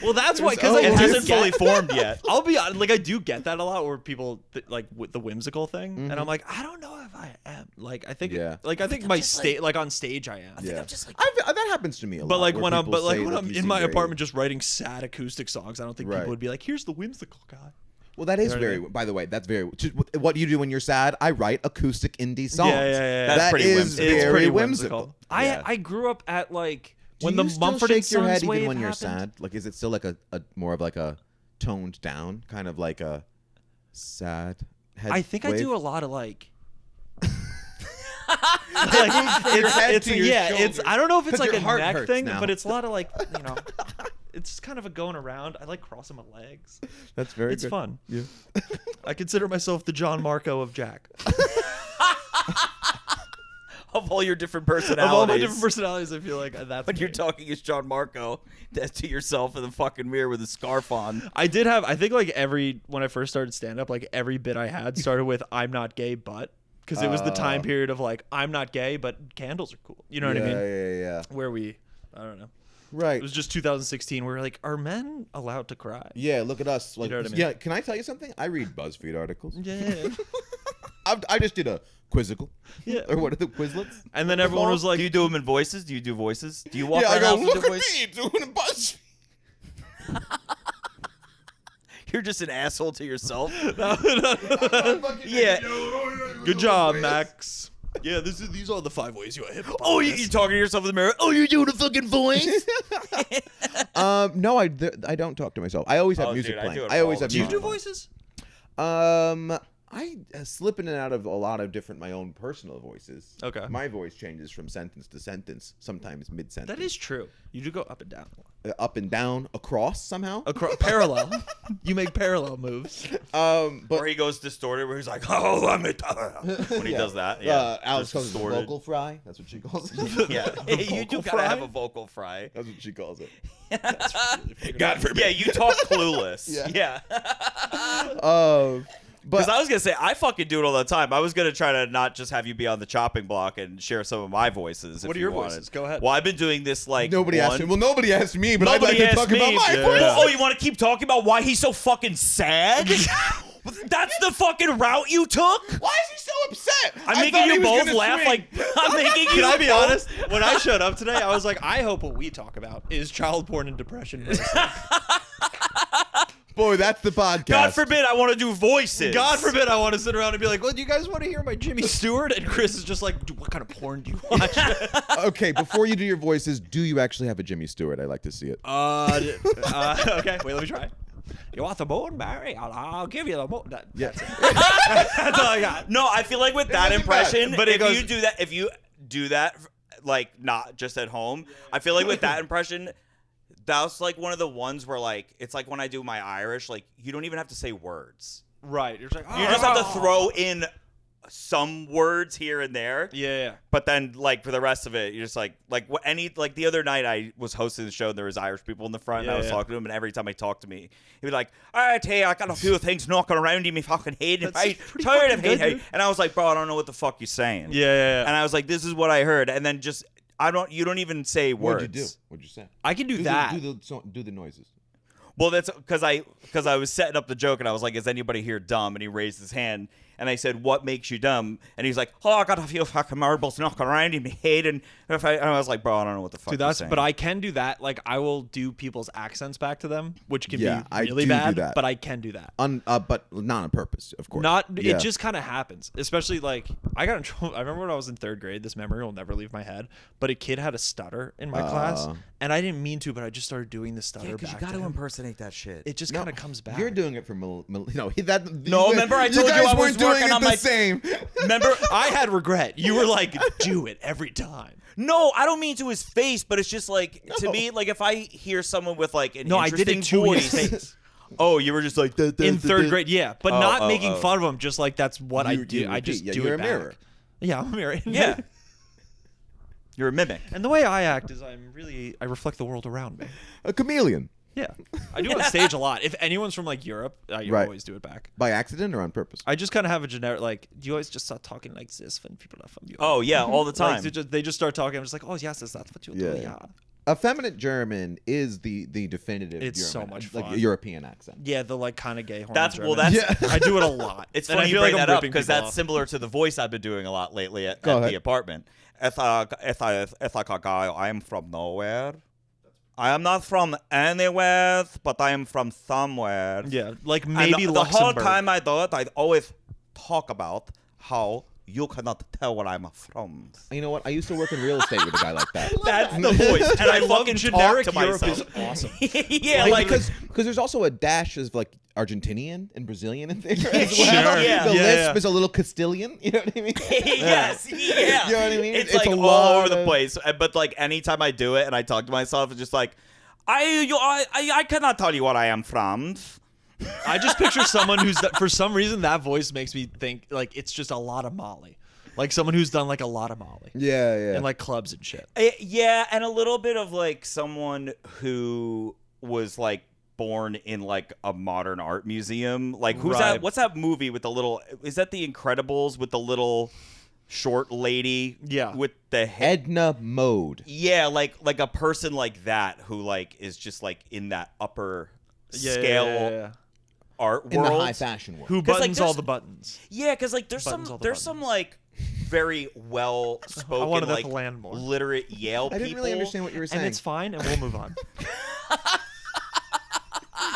Well, that's why, because Oh, It Well, hasn't this- fully formed yet. I'll be honest, like I do get that a lot, where people like with the whimsical thing, Mm-hmm. and I'm like, I don't know if I am. Like I think, Yeah. I think my state, like on stage, I am. Yeah. I'm just like, that happens to me a lot. But like where when I'm, people say, when like, I'm you in seem my very- apartment just writing sad acoustic songs, I don't think Right. people would be like, "Here's the whimsical guy." Well, that is know what I very. mean? By the way, that's very. What you do when you're sad? I write acoustic indie songs. Yeah. That's That pretty is whimsical. It's very pretty whimsical. Yeah. I grew up at like Do when you the still Mumford shake and your Sons head wave even when you're happened? sad? Like, is it still like a more of like a toned down kind of like a sad head? I think I wave? do a lot of like. From your head to your it's shoulders. I don't know if it's 'Cause like your a heart neck hurts thing, now. but it's a lot of like it's just kind of a going around. I like crossing my legs. That's very It's good. fun. Yeah. I consider myself the John Marco of Jack. Of all your different personalities. Of all my different personalities, I feel like that's When me. you're talking as John Marco, that's to yourself in the fucking mirror with a scarf on. I think like when I first started stand up, like every bit I had started with I'm not gay, but because it was the time period of like I'm not gay, but candles are cool. You know what I mean? Yeah. Where I don't know. Right. It was just 2016 where we're like, are men allowed to cry? Yeah, look at us. Like, know what I mean? Yeah, can I tell you something? I read BuzzFeed articles. Yeah. I just did a quizzical. Yeah. Or what are the Quizlets? And then everyone was like, Do you do them in voices? Do you do voices? Do you walk Yeah, I around go, house and look do at voices? me doing a BuzzFeed. You're just an asshole to yourself. Yeah. good job, Max. Yeah, these are the 5 ways you are hip. Oh, you talking to yourself in the mirror? Oh, you're doing a fucking voice? No, I don't talk to myself. I always have Oh, music dude, I do playing. it I always all have the Do you music do time. voices? playing. I slip in and out of a lot of different my own personal voices. Okay. My voice changes from sentence to sentence, sometimes mid-sentence. That is true. You do go up and down. Up and down, across somehow. Parallel. You make parallel moves. But Or he goes distorted where he's like, oh, let me tell you. When he does that. Yeah. Alex Just calls it a distorted. vocal fry. That's what she calls it. Yeah. You do vocal gotta fry? have a vocal fry. That's what she calls it. God forbid. Yeah, you talk clueless. Yeah. Yeah. Because But I was going to say, I fucking do it all the time. I was going to try to not just have you be on the chopping block and share some of my voices. What if are you your wanted. voices? Go ahead. Well, I've been doing this like nobody asked me. Well, nobody asked me, but I'd like Nobody to asked talk me. about my Yeah. voice. Oh, you want to keep talking about why he's so fucking sad? That's the fucking route you took? Why is he so upset? I'm I making thought he you was both gonna laugh swing. like I'm making you Can I be both- honest? When I showed up today, I was like, I hope what we talk about is child porn and depression. Boy, that's the podcast. God forbid I want to do voices. God forbid I want to sit around and be like, well, do you guys want to hear my Jimmy Stewart? And Chris is just like, what kind of porn do you watch? Okay, before you do your voices, do you actually have a Jimmy Stewart? I'd like to see it. Okay, wait, let me try. You want the moon, Mary? I'll give you the moon. That's it. That's all I got. No, I feel like with that wasn't bad, impression, but it if goes- you do that like not just at home, I feel like with that impression, that's like one of the ones where like it's like when I do my Irish, like you don't even have to say words. Right. You're just like, You just have to throw in some words here and there. Yeah. But then, like for the rest of it, you're just like the other night I was hosting the show and there was Irish people in the front and I was Yeah. talking to him, and every time I talked to me, he'd be like, "All right, hey, I got a few things knocking around in me fucking head, and That's I'm pretty tired of fucking good, it." dude. And I was like, "Bro, I don't know what the fuck you're saying." Yeah. And I was like, "This is what I heard," and then just you don't even say words. What'd you do? What'd you say? I can do Do that. do the noises. Well, that's because I was setting up the joke and I was like, "Is anybody here dumb?" And he raised his hand and I said, "What makes you dumb?" And he's like, "Oh, I got a few fucking marbles knocking around in my head." And I was like, "Bro, I don't know what the fuck." Dude, you're that's saying. but I can do that. Like I will do people's accents back to them, which can Yeah, I be really do do bad. that. But I can do that. But not on purpose, of course. Not Yeah. it just kind of happens. Especially like I got in trouble. I remember when I was in 3rd grade. This memory will never leave my head. But a kid had a stutter in my class, and I didn't mean to, but I just started doing the stutter because back you got to him. impersonate that shit. It just No, kind of comes back. You're doing it for that. No, remember I told you guys I was weren't doing working it on the my- same. Remember, I had regret. You were like, do it every time. No, I don't mean to his face, but it's just like to No. me, like if I hear someone with like an No, I did it interesting to his voice. face. Oh, you were just like In 3rd grade, yeah, but Oh, not oh, making oh. fun of him. Just like that's what I You do. I repeat. just Yeah, do you're it a back. mirror. Yeah, I'm a mirror. Yeah, you're a mimic. And the way I act is I reflect the world around me. A chameleon. Yeah, I do it on stage a lot. If anyone's from like Europe, you Right. always do it back. By accident or on purpose? I just kind of have a generic like. You always just start talking like this when people are from Europe. Oh yeah, all the time. Like, they just start talking. I'm just like, oh yes, is that what you do? Yeah. Effeminate German is the definitive It's so German, much like fun. European accent. Yeah, the like kind of gay horny That's German. that's Yeah. I do it a lot. It's And funny I you feel bring like I'm that up ripping because people that's off. similar to the voice I've been doing a lot lately at Go the ahead. apartment. It's like a guy. I am from nowhere. I am not from anywhere, but I am from somewhere. Yeah, like And maybe the whole Luxembourg. time I do it, I always talk about how you cannot tell where I'm from. You know what? I used to work in real estate with a guy like that. That's the voice, and I love fucking generic talk to Europe myself. is awesome. Yeah, Like, like because there's also a dash of like Argentinian and Brazilian in there as Sure. well. Yeah. The Yeah, lisp yeah. is a little Castilian. You know what I mean? yes, yeah. You know what I mean? It's It's like a all lot over the of- place. But like anytime I do it and I talk to myself, it's just like, I cannot tell you where I am from. I just picture someone who's for some reason that voice makes me think like it's just a lot of Molly, like someone who's done like a lot of Molly. Yeah. And like clubs and shit. Yeah, and a little bit of like someone who was like born in like a modern art museum. Like who's Right. that? What's that movie with the little? Is that The Incredibles with the little short lady? Yeah. with the head. Edna Mode. Yeah, like a person like that who like is just like in that upper scale art In world. the high fashion world. Who 'Cause, like, buttons all there's- the buttons? Yeah, because like there's Buttons all the some buttons. like very well I spoken wanted that like to land more. literate Yale I people. didn't really understand what you were saying. And it's fine, and we'll move on.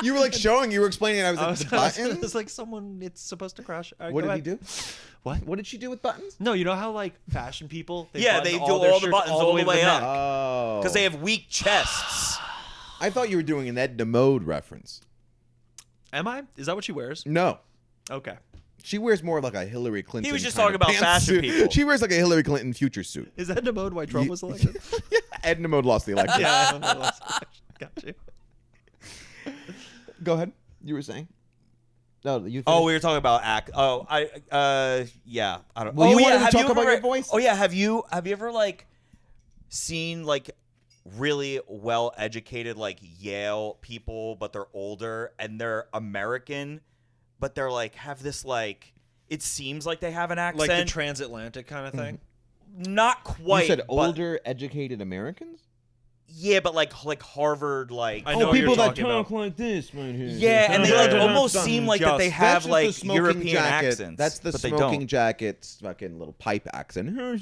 You were like showing, you were explaining, and I was I like, was, the buttons? it's like someone. It's supposed to crash. All right, What go did he ahead. do? What? What did she do with buttons? No, you know how like fashion people? Yeah, button they do their all the shirts buttons all the to way neck. up. Oh. Because they have weak chests. I thought you were doing an Edna Mode reference. Am I? Is that what she wears? No. Okay. She wears more like a Hillary Clinton. He was just kind talking of about fashion pantsuit. people. She wears like a Hillary Clinton future suit. Is that the mode why Trump was elected? Edna Mode lost the election. Yeah, I don't know. Got you. Go ahead. You were saying? No, you. Oh, we were talking about act. Oh, yeah. I don't. Well, oh, you yeah. wanted to have talk you about ever, your voice? Oh yeah. Have you ever like seen like really well educated like Yale people, but they're older and they're American, but they're like have this like it seems like they have an accent. Like the transatlantic kind of thing. Not quite. You said but- older, educated Americans. Yeah, but like Harvard like. I know what you're talking about. like this right here. Yeah, and they like almost seem like that they Just- have That's just like the smoking European jacket. accents. That's the but they smoking don't. jacket's fucking little pipe accent. Oh,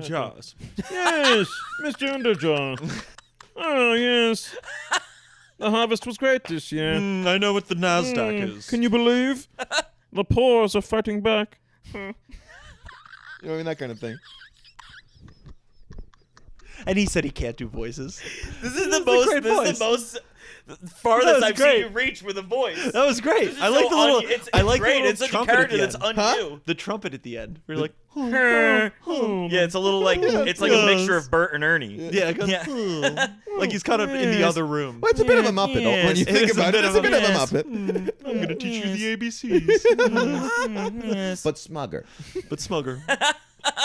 Jaws. Yes, Mr. Underjaw. Oh, yes. The harvest was great this year. I know what the Nasdaq is. Can you believe? The pores are fighting back. You know, I mean, that kind of thing. And he said he can't do voices. This is the a most. great This voice. is the most That farthest was I've great. seen you reach with a voice. That was great. This is I like so the little. It's I like great. the little It's such a trumpet at character the that's end. unnew. The trumpet at the end. We're like, Yeah, it's a little like it's like a mixture of Bert and Ernie. yeah, it goes, Yeah. like he's kind of in the other room. Well, it's a bit of a Muppet Yes, when you it think is a about bit it. It's a of a- bit of a yes. Muppet, I'm gonna teach you the ABCs, Yes. but smugger. but smugger.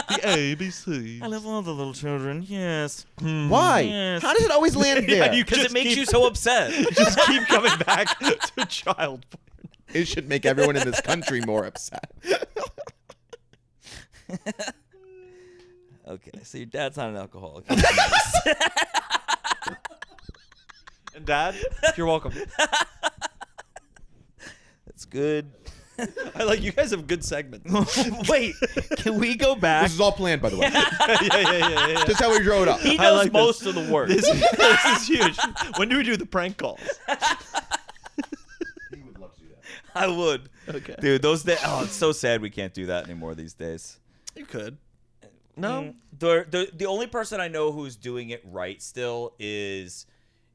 The ABC. I love all the little children. Yes, Why? Yes. How does it always land there? you because it just makes keep- you so upset. Just keep coming back to child porn. It should make everyone in this country more upset. Okay, so your dad's not an alcoholic. And Dad, you're welcome. That's good. I like you guys have good segments. Wait, can we go back? This is all planned, by the way. yeah. Just how we drew it up. He I does like most of the work. This is huge. When do we do the prank calls? He would love to do that. I would. Okay. Dude, those days. Oh, it's so sad we can't do that anymore these days. You could. No. The only person I know who's doing it right still is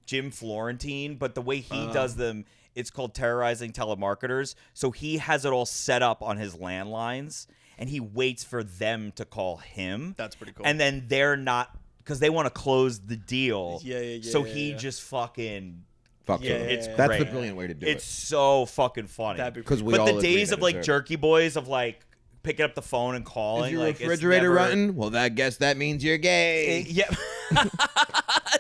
Jim Florentine, but the way he does them, it's called terrorizing telemarketers. So he has it all set up on his landlines, and he waits for them to call him. That's pretty cool. And then they're not, because they want to close the deal. Yeah. So he just fucking. Fuck Yeah, them. it's That's the great. brilliant way to do It's it. so fucking funny. That'd be Because we But all the agree days that of like it's jerky boys of like picking up the phone and calling, Is your like refrigerator it's never, rotten? Well, I guess that means you're gay. Yeah.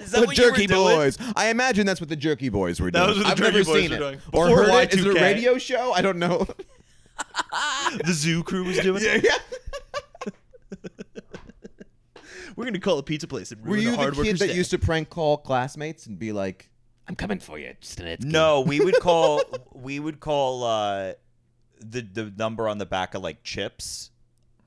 Is that The what you were Jerky doing? Boys. I imagine that's what the Jerky Boys were That doing. was what the I've Jerky never Boys seen were it. doing. Or Before heard it. Is it a Y2K. radio show? I don't know. The Zoo Crew was doing it. Yeah. We're gonna call a pizza place and Were ruin you a the hard kid worker's that day. used to prank call classmates and be like, "I'm coming for you, Snitsky"? No, we would call the number on the back of like chips,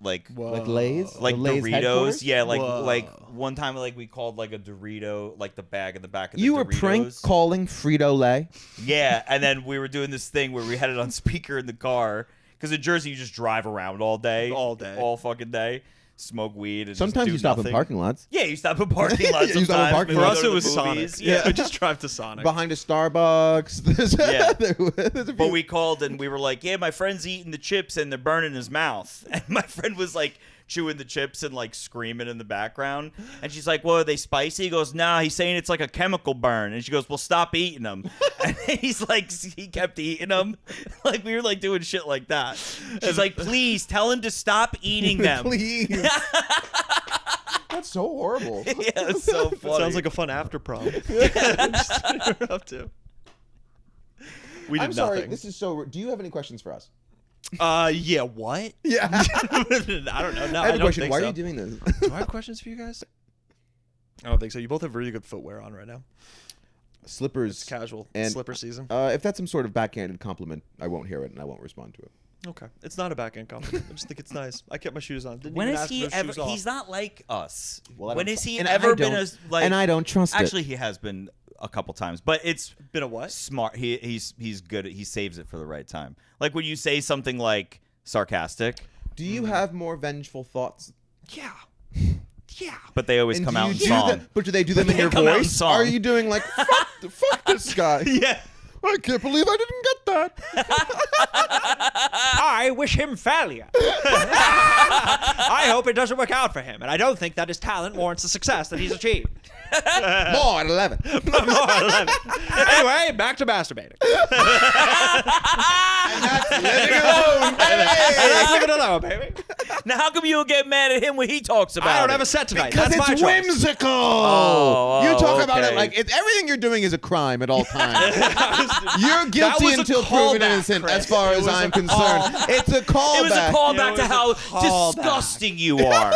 like Like Lay's? like The Lay's Doritos. headquarters? Yeah, like Whoa. one time like we called like a Dorito, like the bag in the back of the You were Doritos. prank calling Frito-Lay? Yeah, and then we were doing this thing where we had it on speaker in the car because in Jersey you just drive around all day, all fucking day, smoke weed, and Sometimes just do you stop nothing. in parking lots. Yeah, you stop in parking lots. You stop in sometimes. parking Maybe For we us, go it to was the Sonic. movies. Yeah, Yeah. we just drive to Sonic. Behind a Starbucks. Yeah. There's a But few- we called and we were like, yeah, my friend's eating the chips and they're burning his mouth. And my friend was like chewing the chips and like screaming in the background. And she's like, "Well, are they spicy?" He goes, "Nah." He's saying it's like a chemical burn. And she goes, "Well, stop eating them." And he's like, he kept eating them. Like we were like doing shit like that. She's like, "Please tell him to stop eating them." Please. That's so horrible. Yeah, it's so funny. Sounds like a fun after prom. Just up to. We did I'm sorry. nothing. This is so. Do you have any questions for us? Yeah. What? Yeah. I don't know. No, I have a don't question. think Why so. are you doing this? Do I have questions for you guys? I don't think so. You both have really good footwear on right now. Slippers. It's casual. And, slipper season. If that's some sort of backhanded compliment, I won't hear it and I won't respond to it. Okay. It's not a back-end compliment. I just think it's nice. I kept my shoes on. Didn't When even is ask he for those ever? shoes off. He's not like us. Well, I when don't has he and ever I been don't- as like? and I don't trust it. Actually, he has been a couple times, but it's Been a what? smart. He's good. He saves it for the right time. Like when you say something like sarcastic, Do you have more vengeful thoughts? Yeah. Yeah. but they always And come do out you in do song. that- but do they do them in they your come out in voice? song. Are you doing like fuck this guy? Yeah. I can't believe I didn't get that. I wish him failure. I hope it doesn't work out for him, and I don't think that his talent warrants the success that he's achieved. More at 11. Anyway, back to masturbating. Living alone. And let's leave it alone, baby. Now, how come you don't get mad at him when he talks about I don't it? have a set tonight. Because That's my it's choice. whimsical. Oh, you talk about okay. it like everything you're doing is a crime at all times. You're guilty was a until proven callback, innocent, Chris. as far as I'm concerned. It's a callback. It was a callback to was a how callback. disgusting you are.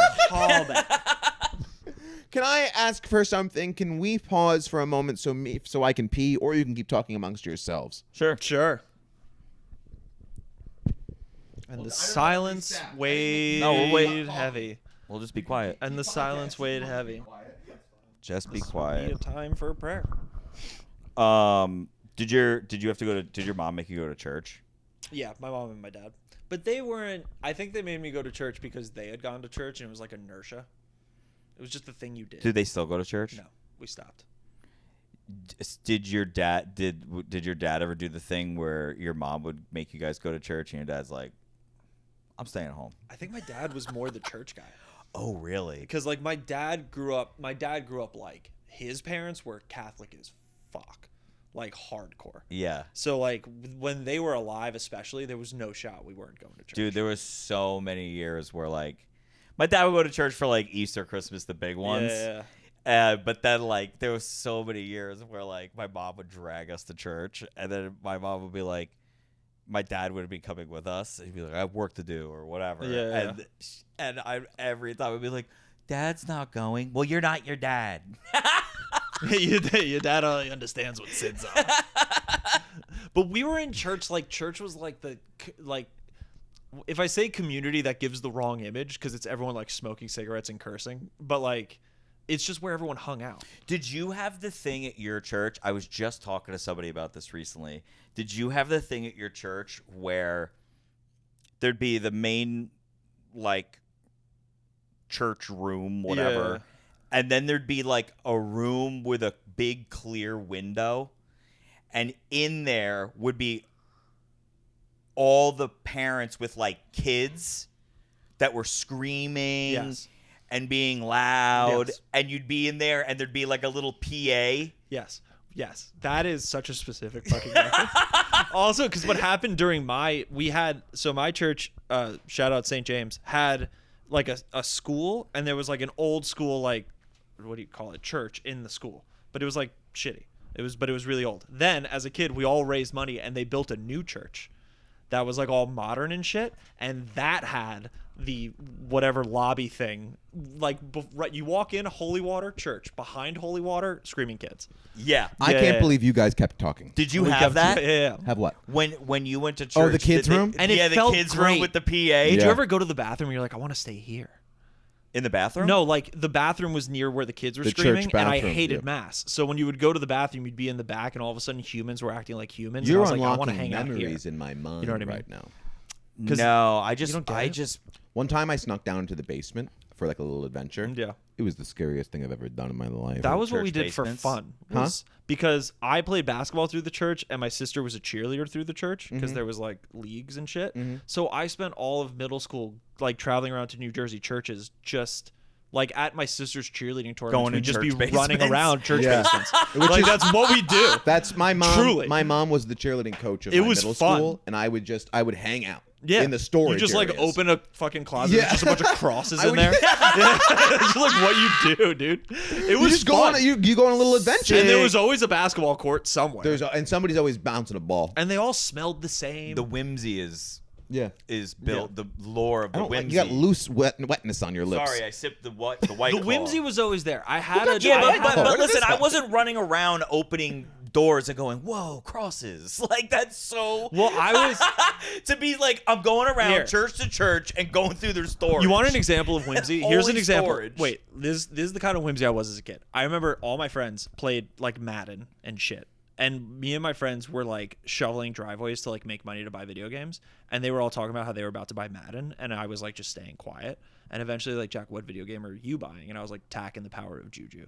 Can I ask for something? Can we pause for a moment so I can pee, or you can keep talking amongst yourselves? Sure. Sure. And the silence weighed No, we'll wait. heavy. We'll just be quiet. And the silence weighed heavy. Just be Be a quiet. time for a prayer. Did you have to go to? Did your mom make you go to church? Yeah, my mom and my dad. But they weren't. I think they made me go to church because they had gone to church and it was like inertia. It was just the thing you did. Did they still go to church? No, we stopped. Did your dad ever do the thing where your mom would make you guys go to church and your dad's like, "I'm staying at home"? I think my dad was more the church guy. Oh, really? Because like my dad grew up like his parents were Catholic as fuck, like hardcore. Yeah. So like when they were alive, especially, there was no shot we weren't going to church. Dude, there was so many years where like my dad would go to church for like Easter, Christmas, the big ones. Yeah. But then like there was so many years where like my mom would drag us to church, and then my mom would be like, my dad would be coming with us, and he'd be like, "I have work to do" or whatever. Yeah. And I every time would be like, "Dad's not going." Well, you're not your dad. your dad only understands what sins are. But we were in church. Like church was like if I say community, that gives the wrong image because it's everyone like smoking cigarettes and cursing. But like, it's just where everyone hung out. Did you have the thing at your church? I was just talking to somebody about this recently. Did you have the thing at your church where there'd be the main, like, church room, whatever, Yeah. and then there'd be, like, a room with a big clear window, and in there would be all the parents with, like, kids that were screaming Yes. and being loud, Yes. and you'd be in there, and there'd be like a little PA. Yes, that is such a specific fucking reference. Also, because what happened during my church, shout out St. James, had like a school, and there was like an old school, like, what do you call it, church in the school, but it was like shitty. It was really old. Then as a kid, we all raised money, and they built a new church that was like all modern and shit, and that had the whatever lobby thing, like right, you walk in Holy Water Church, behind Holy Water, screaming kids. Yeah. I can't believe you guys kept talking. Did you We have kept- that? Yeah. Have what? When you went to church? Oh, the kids' room? And it yeah, the felt kids' great. room with the PA. Did Yeah. you ever go to the bathroom and you're like, I want to stay here? In the bathroom? No, like the bathroom was near where the kids were The church screaming, and I bathroom, hated yeah. mass. So when you would go to the bathroom, you'd be in the back, and all of a sudden humans were acting like humans. You're and I was like, I want to unlocking hang out here. memories in my mind know what I mean? right now. No, I don't get it? just One time I snuck down into the basement for like a little adventure. Yeah. It was the scariest thing I've ever done in my life. That was what church we did for basements? fun. Huh? Was because I played basketball through the church and my sister was a cheerleader through the church because there was like leagues and shit. So I spent all of middle school like traveling around to New Jersey churches just like at my sister's cheerleading tournaments. Going We'd in just be church running basements? around church Yeah. basements. Like that's what we do. That's my mom. Truly. My mom was the cheerleading coach of It my was middle fun. school, and I would hang out Yeah. in the storage. You just like areas. open a fucking closet. Yeah. There's just a bunch of crosses I in would- there. It's like what you do, dude. It You was just go on. fun. You go on a little adventure. And there was always a basketball court somewhere. and somebody's always bouncing a ball. And they all smelled the same. The whimsy is Yeah. built. The lore of I the don't like whimsy. you got loose wetness on your lips. Sorry, I sipped the white. The white. The Claw. whimsy was always there. I had a Yeah, I had but a- Where did listen, this I come wasn't running around opening doors and going, "Whoa, crosses!" Like that's so. Well, I was. to be like, I'm going around Here. church to church and going through their stores. You want an example of whimsy? Here's an Always example. storage. Wait, this is the kind of whimsy I was as a kid. I remember all my friends played like Madden and shit. And me and my friends were like shoveling driveways to like make money to buy video games. And they were all talking about how they were about to buy Madden. And I was like just staying quiet. And eventually like, Jack, what video game are you buying? And I was like, Tack and the Power of Juju,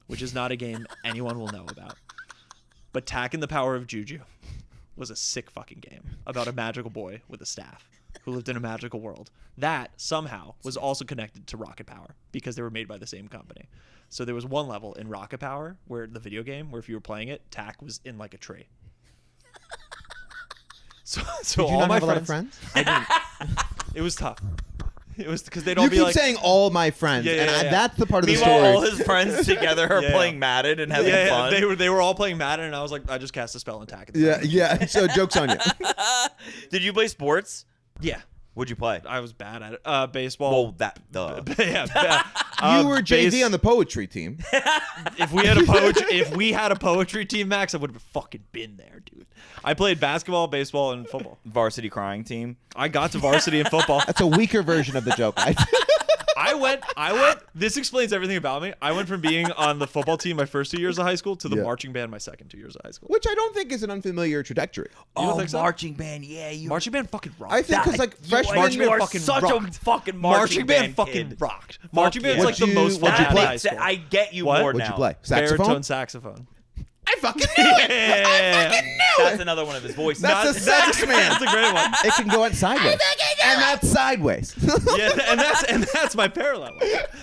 which is not a game anyone will know about. But Tack and the Power of Juju was a sick fucking game about a magical boy with a staff who lived in a magical world. That somehow was also connected to Rocket Power because they were made by the same company. So there was one level in Rocket Power where the video game where if you were playing it, Tack was in like a tree. So Did you all not my have a lot of friends, friends? I didn't. It was tough. It was because they'd all You be keep like, saying all my friends, Yeah, and yeah, yeah. that's the part of the Meanwhile, story. all his friends together are Yeah. playing Madden and having yeah, fun. they were all playing Madden, and I was like, I just cast a spell and Tack. at the Yeah, time. yeah. So joke's on you. Did you play sports? Yeah. What'd you play? I was bad at it. Baseball. Well, that duh. You were JV on the poetry team. If we had a poetry team, Max, I would have fucking been there, dude. I played basketball, baseball, and football. Varsity crying team. I got to varsity in football. That's a weaker version of the joke. I went. This explains everything about me. I went from being on the football team my first 2 years of high school to the Yeah. marching band my second 2 years of high school. Which I don't think is an unfamiliar trajectory. You don't Oh, think so? marching band. Yeah, you. Marching band fucking rocked. I think because like freshman, marching you band are fucking such rocked. a fucking marching band band fucking kid. rocked. Marching band's yeah. like the What'd you- most fun what'd you in play? high school. I get you What? more What'd now. you play? Saxophone. Baritone saxophone. I fucking knew it. Yeah. That's another one of his voices. That's a sax man. That's a great one. It can go on sideways. And that's sideways. Yeah, and that's my parallel.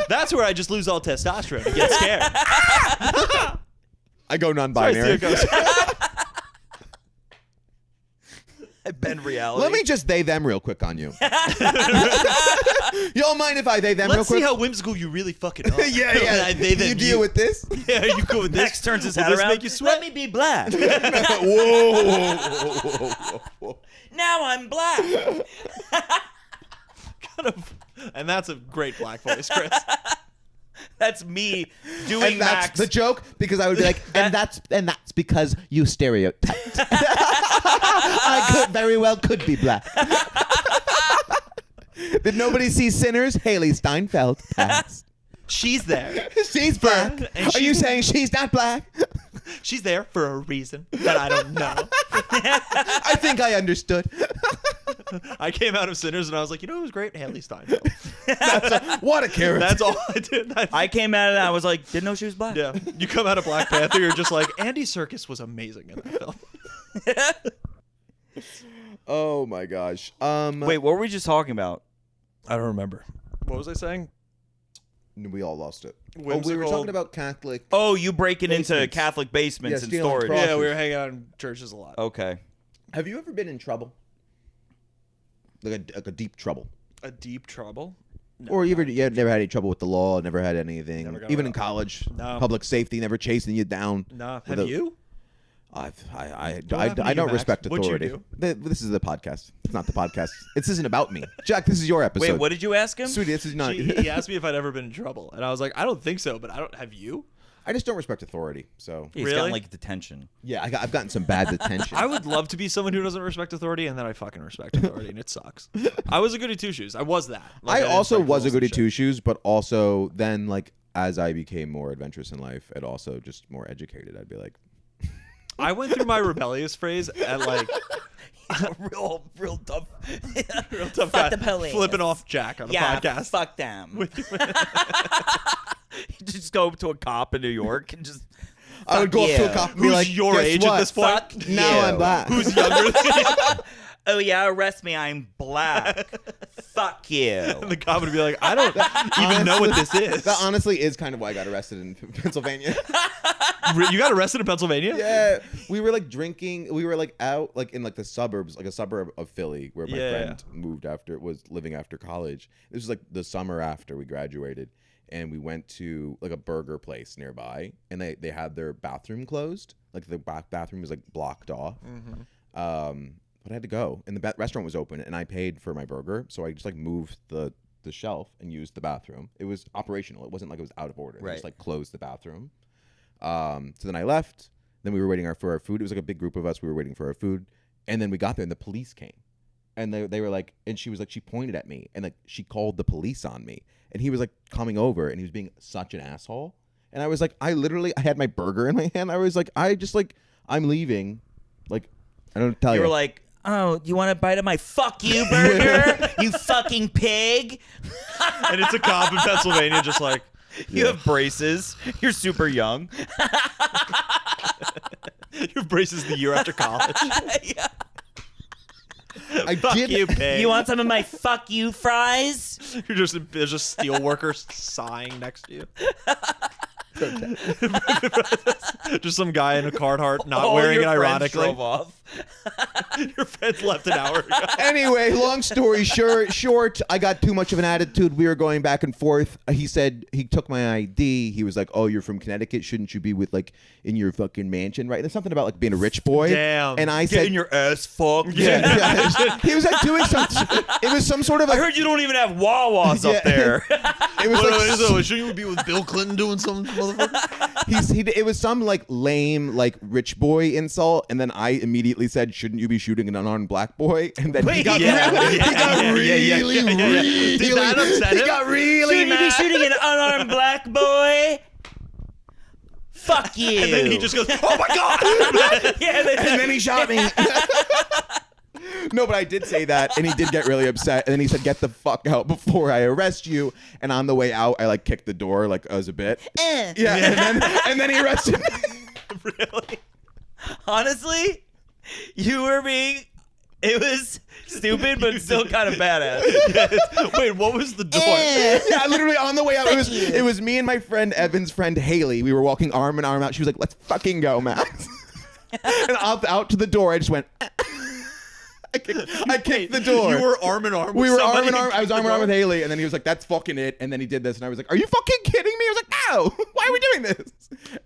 That's where I just lose all testosterone and get scared. I go I see non-binary. it goes. I bend reality. Let me just they them real quick on you. Y'all mind if I they them real Let's quick? see how whimsical you really fucking are. yeah, yeah. They, them, you deal with this? Yeah, you go with this. Next turns his Will hat this around. make you sweat? Let me be black. Whoa. Now I'm black. Kind of, and that's a great black voice, Chris. That's me doing And that's Max. the joke because I would be like, and that's because you stereotyped. I very well could be black. Did nobody see Sinners? Haley Steinfeld passed. She's there. She's black. And Are you she's- saying she's not black? She's there for a reason that I don't know. I think I understood. I came out of Sinners and I was like, you know who was great? Haley Steinfeld. What a character. That's all I did. I came at it and I was like, didn't know she was black. Yeah. You come out of Black Panther, you're just like, Andy Serkis was amazing in that film. Oh my gosh. Wait, what were we just talking about? I don't remember. What was I saying? We all lost it. Oh, we were Whimsical- talking about Catholic. Oh, you breaking into Basements. Catholic basements Yeah, and stealing storage. crosses. Yeah, we were hanging out in churches a lot. Okay. Have you ever been in trouble? Like a deep trouble? A deep trouble? No. Or you never had any trouble with the law, never had anything, Never got even in arrested. college, No. public safety, never chasing you down. No. with Have a- you? I happened to you, don't Max? respect What'd you authority. do? This is the podcast. It's not the podcast. This isn't about me. Jack, this is your episode. Wait, what did you ask him? Sweetie, this is not. He asked me if I'd ever been in trouble, and I was like, I don't think so, but I don't. Have you? I just don't respect authority. So He's Really? gotten like detention. yeah, I've gotten some bad detention. I would love to be someone who doesn't respect authority, and then I fucking respect authority, and it sucks. I was a goody two shoes. I was that. Like, I didn't also respect was a rules and goody shit. two shoes, but also then like as I became more adventurous in life, and also just more educated, I'd be like, I went through my rebellious phase at like real tough. Real tough Fuck guy the police. flipping off Jack on a podcast. Fuck them. Just go up to a cop in New York and just. I would go up to a cop and be Who's like, your "Guess age what? at this point? Fuck Now you. I'm black." Who's younger than you? Oh yeah, arrest me. I'm black. Fuck you. And the cop would be like, I don't even know what this is. That honestly is kind of why I got arrested in Pennsylvania. You got arrested in Pennsylvania? Yeah, we were like drinking. We were like out like in like the suburbs, like a suburb of Philly, where my friend moved was living after college. This was like the summer after we graduated, and we went to like a burger place nearby, and they had their bathroom closed. Like the bathroom was like blocked off. But I had to go, and the restaurant was open, and I paid for my burger, so I just like moved the shelf and used the bathroom. It was operational. It wasn't like it was out of order. I just like closed the bathroom. So then I left. Then we were waiting for our food. It was like a big group of us. We were waiting for our food, and then we got there, and the police came, and they were like, and she was like, she pointed at me, and like she called the police on me, and he was like coming over, and he was being such an asshole, and I was like, I had my burger in my hand. I was like, I'm leaving, like, I don't tell you. You were like, oh, you want a bite of my fuck you burger? You fucking pig. And it's a cop in Pennsylvania just like, You have braces. You're super young. your braces the year after college. Yeah. I Fuck did. you, pig. You want some of my fuck you fries? There's just steel workers sighing next to you. Just some guy in a Carhartt not wearing it your friends ironically. drove off. Your friends left an hour ago. Anyway, long story short, I got too much of an attitude. We were going back and forth. He said he took my ID. He was like, "Oh, you're from Connecticut. Shouldn't you be with like in your fucking mansion, right?" There's something about like being a rich boy. Damn. And I said, Getting your ass fucked. yeah. He was like doing something. It was some sort of. I Like, heard you don't even have Wawas up there. it was like Shouldn't you be with Bill Clinton doing something, motherfucker? it was some like lame like rich boy insult, and then I immediately said, "Shouldn't you be shooting an unarmed black boy?" And then he got really. Did that upset He him? got really Shouldn't you be mad. shooting an unarmed black boy? Fuck you. And then he just goes, "Oh my god!" Yeah, And then he shot me. No, but I did say that, and he did get really upset. And then he said, "Get the fuck out before I arrest you." And on the way out, I like kicked the door like as a bit. Yeah, and then he arrested me. Really? honestly, you were being. It was stupid, but still kind of badass. Wait, what was the door? Yeah, literally on the way out, it was me and my friend Evan's friend Haley. We were walking arm in arm out. She was like, "Let's fucking go, Max." And out to the door, I just went. I kicked the door. You were arm in arm. We with were arm somebody in arm. I was arm in arm with door? Haley, and then he was like, "That's fucking it." And then he did this, and I was like, "Are you fucking kidding me?" I was like, "Ow! Why are we doing this?"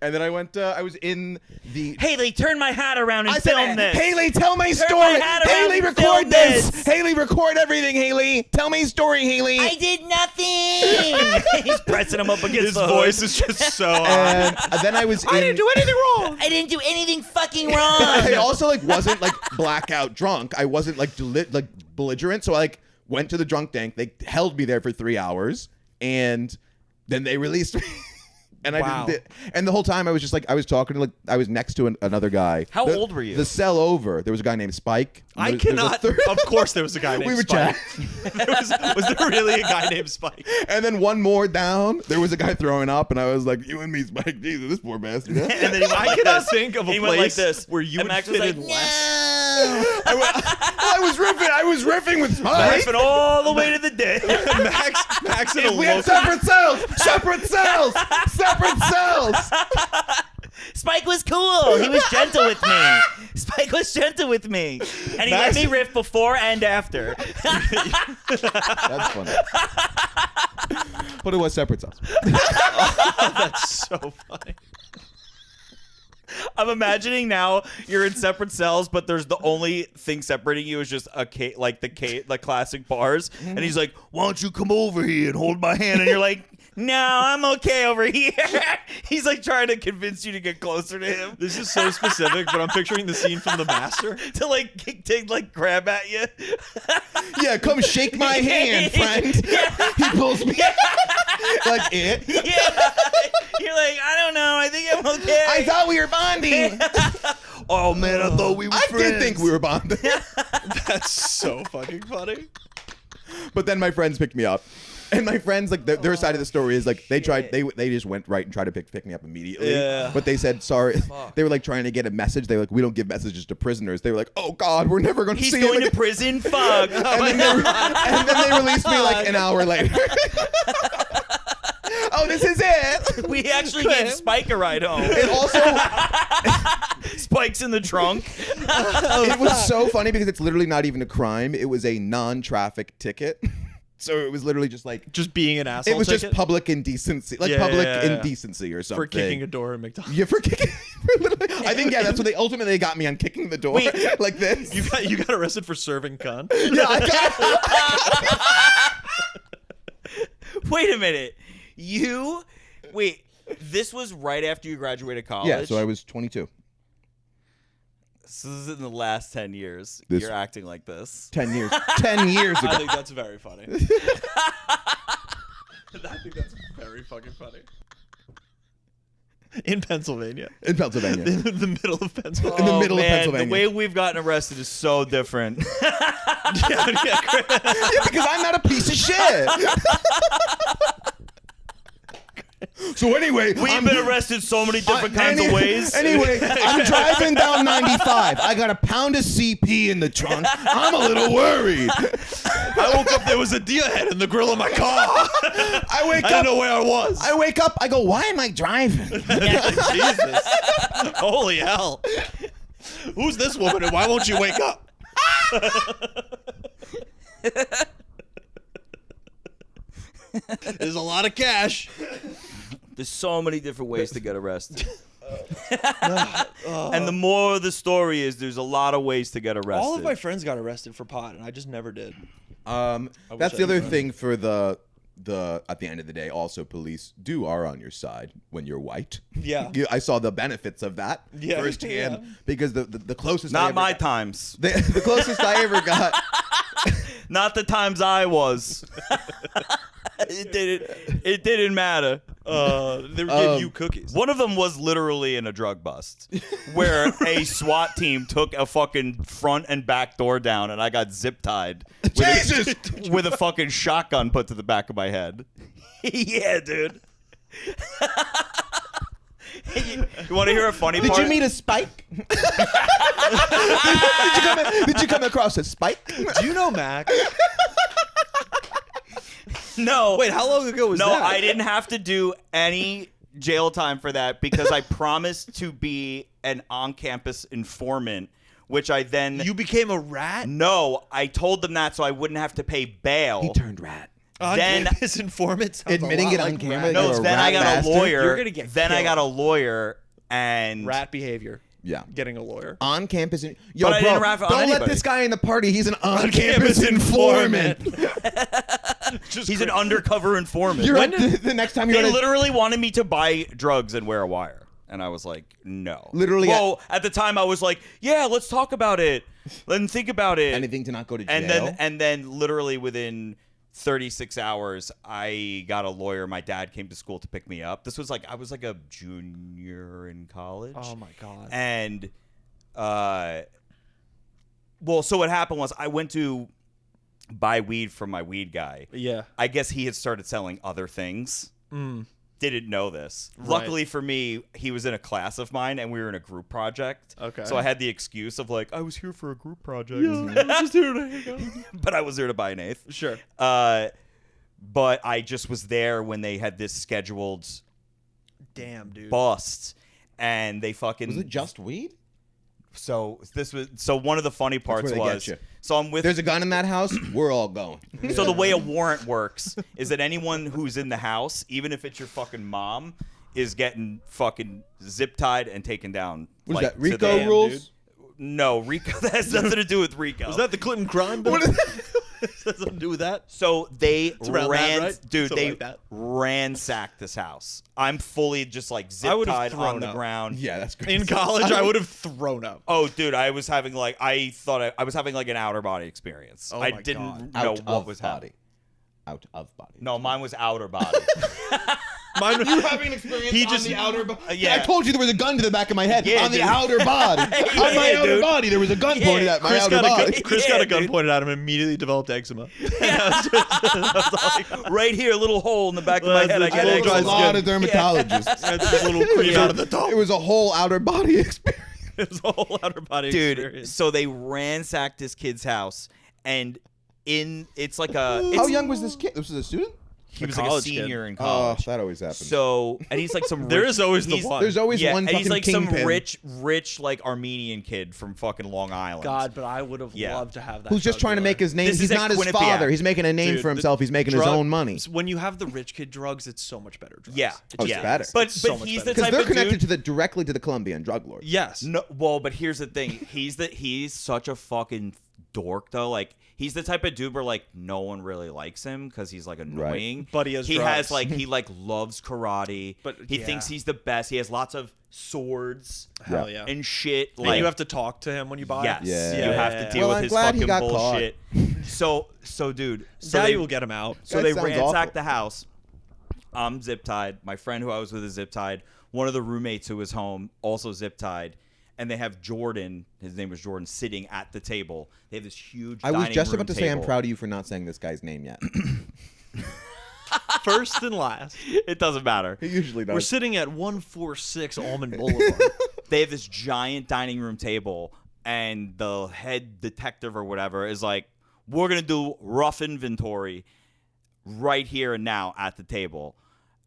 And then I went. I was in the. Haley, turn my hat around and I said, film this. "Haley, tell my Turn story. my hat around Haley, and record film this. this. Haley, record everything. Haley, tell me a story. Haley." I did nothing. He's pressing him up against His the voice hood. is just so high. And then I was. I didn't do anything wrong. I didn't do anything fucking wrong. I also like wasn't like blackout drunk. I wasn't like belligerent. So I like went to the drunk tank. They held me there for 3 hours, and then they released me. And Wow. And the whole time I was just like, I was talking to like, I was next to another guy. How old were you? The cell over, there was a guy named Spike. I There was a cannot. third- Of course, there was a guy named We were Spike. was there really a guy named Spike? And then one more down, there was a guy throwing up, and I was like, "You and me, Spike. Jesus, this poor bastard." And then he went I like cannot this. think of a He went like place this. where you And would Max fit was like, in no. less. I was riffing with Spike. Riffing all the way to the day. Max in a We had local. separate cells. Separate cells. Separate cells. Spike was cool. He was gentle with me. Spike was gentle with me. And he let me riff before and after. That's funny. But it was separate cells. That's so funny. I'm imagining now you're in separate cells, but there's the only thing separating you is just the classic bars. And he's like, "Why don't you come over here and hold my hand?" And you're like, "No, I'm okay over here." He's like trying to convince you to get closer to him. This is so specific, but I'm picturing the scene from The Master. To like grab at you. Yeah, come shake my hand, friend. He pulls me like it. Yeah. You're like, "I don't know. I think I'm okay." I thought we were bonding. Oh man, I thought we were I friends. did think we were bonding. That's so fucking funny. But then my friends picked me up. And my friends, like, their side of the story is, like, they just went right and tried to pick me up immediately. Yeah. But they said, sorry. They were, like, trying to get a message. They were like, we don't give messages to prisoners. They were like, oh, God, we're never going to He's see going him to prison. Fuck. and then they released me, like, an hour later. Oh, this is it. We actually gave Spike a ride home. It also... Spike's in the trunk. It was so funny because it's literally not even a crime. It was a non-traffic ticket. So it was literally just like... Just being an asshole. It was ticket? just public indecency. Like public indecency or something. For kicking a door at McDonald's. Yeah, for kicking... I think, yeah, that's what they ultimately got me on, kicking the door. Wait. Like this. You got arrested for serving cunt. Yeah, I got... Wait a minute. This was right after you graduated college? Yeah, so I was 22. So this is in the last 10 years. This- You're acting like this. 10 years. 10 years I ago. think that's very funny. I think that's very fucking funny. In Pennsylvania. In Pennsylvania. In the middle of Pennsylvania. In the middle of man, Pennsylvania. The way we've gotten arrested is so different. Yeah, Yeah, because I'm not a piece of shit. So anyway, We've been arrested so many different kinds of ways. Anyway, I'm driving down 95. I got a pound of CP in the trunk. I'm a little worried. I woke up, there was a deer head in the grill of my car. I wake I up. didn't know where I was. I wake up. I go, why am I driving? Jesus. Holy hell. Who's this woman and why won't you wake up? There's a lot of cash. There's so many different ways to get arrested. And the more the story is, there's a lot of ways to get arrested. All of my friends got arrested for pot, and I just never did. That's I the other did. thing for the at the end of the day. Also, police are on your side when you're white. Yeah. I saw the benefits of that Yeah, firsthand yeah. because the closest I Not ever my got- times. the closest I ever got. Not the times I was. It didn't matter. They would give you cookies. One of them was literally in a drug bust, where a SWAT team took a fucking front and back door down, and I got zip tied with a fucking shotgun put to the back of my head. Yeah, dude. You want to hear a funny Did part? you meet a spike? did you come across a spike? Do you know Mac? No. Wait, how long ago was No, that? I didn't have to do any jail time for that because I promised to be an on-campus informant, which I then... You became a rat? No, I told them that so I wouldn't have to pay bail. turned rat. Then- On-campus informant sounds Admitting a lot it on like camera? rat. No, You're a then I rat got bastard. a lawyer. You're gonna get then I killed. got a lawyer and... Rat behavior. Yeah. Getting a lawyer. On campus. Yo, But I bro, didn't rap on don't let anybody. this guy in the party. He's an on-campus informant. He's an undercover informant. You're the next time you're They at a- literally wanted me to buy drugs and wear a wire. And I was like, no. Literally Well, at the time I was like, yeah, let's talk about it. Let's think about it. anything to not go to jail. And then literally within 36 hours, I got a lawyer. My dad came to school to pick me up. This was like, I was like a junior in college. Oh my god. And, well, so what happened was I went to buy weed from my weed guy. Yeah. I guess he had started selling other things. Didn't know this. Right. Luckily for me, he was in a class of mine and we were in a group project. Okay. So I had the excuse of like, I was here for a group project. Just here to hang out. But I was there to buy an eighth. Sure. But I just was there when they had this scheduled Damn, dude. bust. And they fucking... Was it just weed? So one of the funny parts where they get was... you. So I'm with... There's a gun in that house. We're all going. So the way a warrant works is that anyone who's in the house, even if it's your fucking mom, is getting fucking zip tied and taken down. What is like, that? to Rico the- rules? No, Rico. That has nothing to do with Rico. Was that the Clinton crime bill? Has that something to do with that? So they around that, right? dude. Something They like that. ransacked this house. I'm fully just like zip I would've tied thrown on the up. ground. Yeah, that's crazy. In college, I would have thrown up. Oh, dude, I was having like I was having like an outer body experience. Oh I my didn't God. know Out what of was body. happening. Out of body. No, mine was outer body. You having an experience He on just- the outer body. yeah. I told you there was a gun to the back of my head. Yeah, on the dude. outer body. On my Yeah, outer dude. body, there was a gun pointed at my Chris outer got, a body. gun, Chris got a gun dude. pointed at him and immediately developed eczema. Right here, a little hole in the back of my head. I That's got a There little was a dry lot skin. of dermatologists. That's just a little cream out of the top. It was a whole outer body experience. It was a whole outer body Dude, experience. so they ransacked this kid's house, and it's like a. How young was this kid? This was a student? He A was like a college kid. senior in Oh, college. that always happens. So, and he's like some. There rich- is always the he's- one. There's always Yeah, one and he's fucking like some kingpin rich like Armenian kid from fucking Long Island. God, but I would have Yeah. loved to have that. who's just drug trying to dealer. make his name. This He's is at not his Quinnipiac. father. He's making a name Dude, for the himself. He's making his drug- own money. When you have the rich kid drugs, it's so much better drugs. Yeah, Oh, it's yeah. better. But It's so but much he's better. the Because type they're of connected dude. directly to the Colombian drug lord. Yes. No, well, but here's the thing. He's such a fucking dork though. Like he's the type of dude where like no one really likes him because he's like annoying. But he has has drugs. like he like loves karate. But, he yeah. thinks he's the best. He has lots of swords Hell yeah. and shit. And Like you have to talk to him when you buy yes, it. Yeah. you have to deal Well, with I'm his glad he fucking got caught. bullshit. So dude. So Now they you will get him out. So That they sounds ransacked awful. the house. I'm zip tied. My friend who I was with is zip tied. One of the roommates who was home also zip tied. And they have Jordan, his name was Jordan, sitting at the table. They have this huge I was dining just room about to say I'm table. proud of you for not saying this guy's name yet. First and last. It doesn't matter. He usually does. We're sitting at 146 Almond Boulevard. They have this giant dining room table, and the head detective or whatever is like, we're going to do rough inventory right here and now at the table.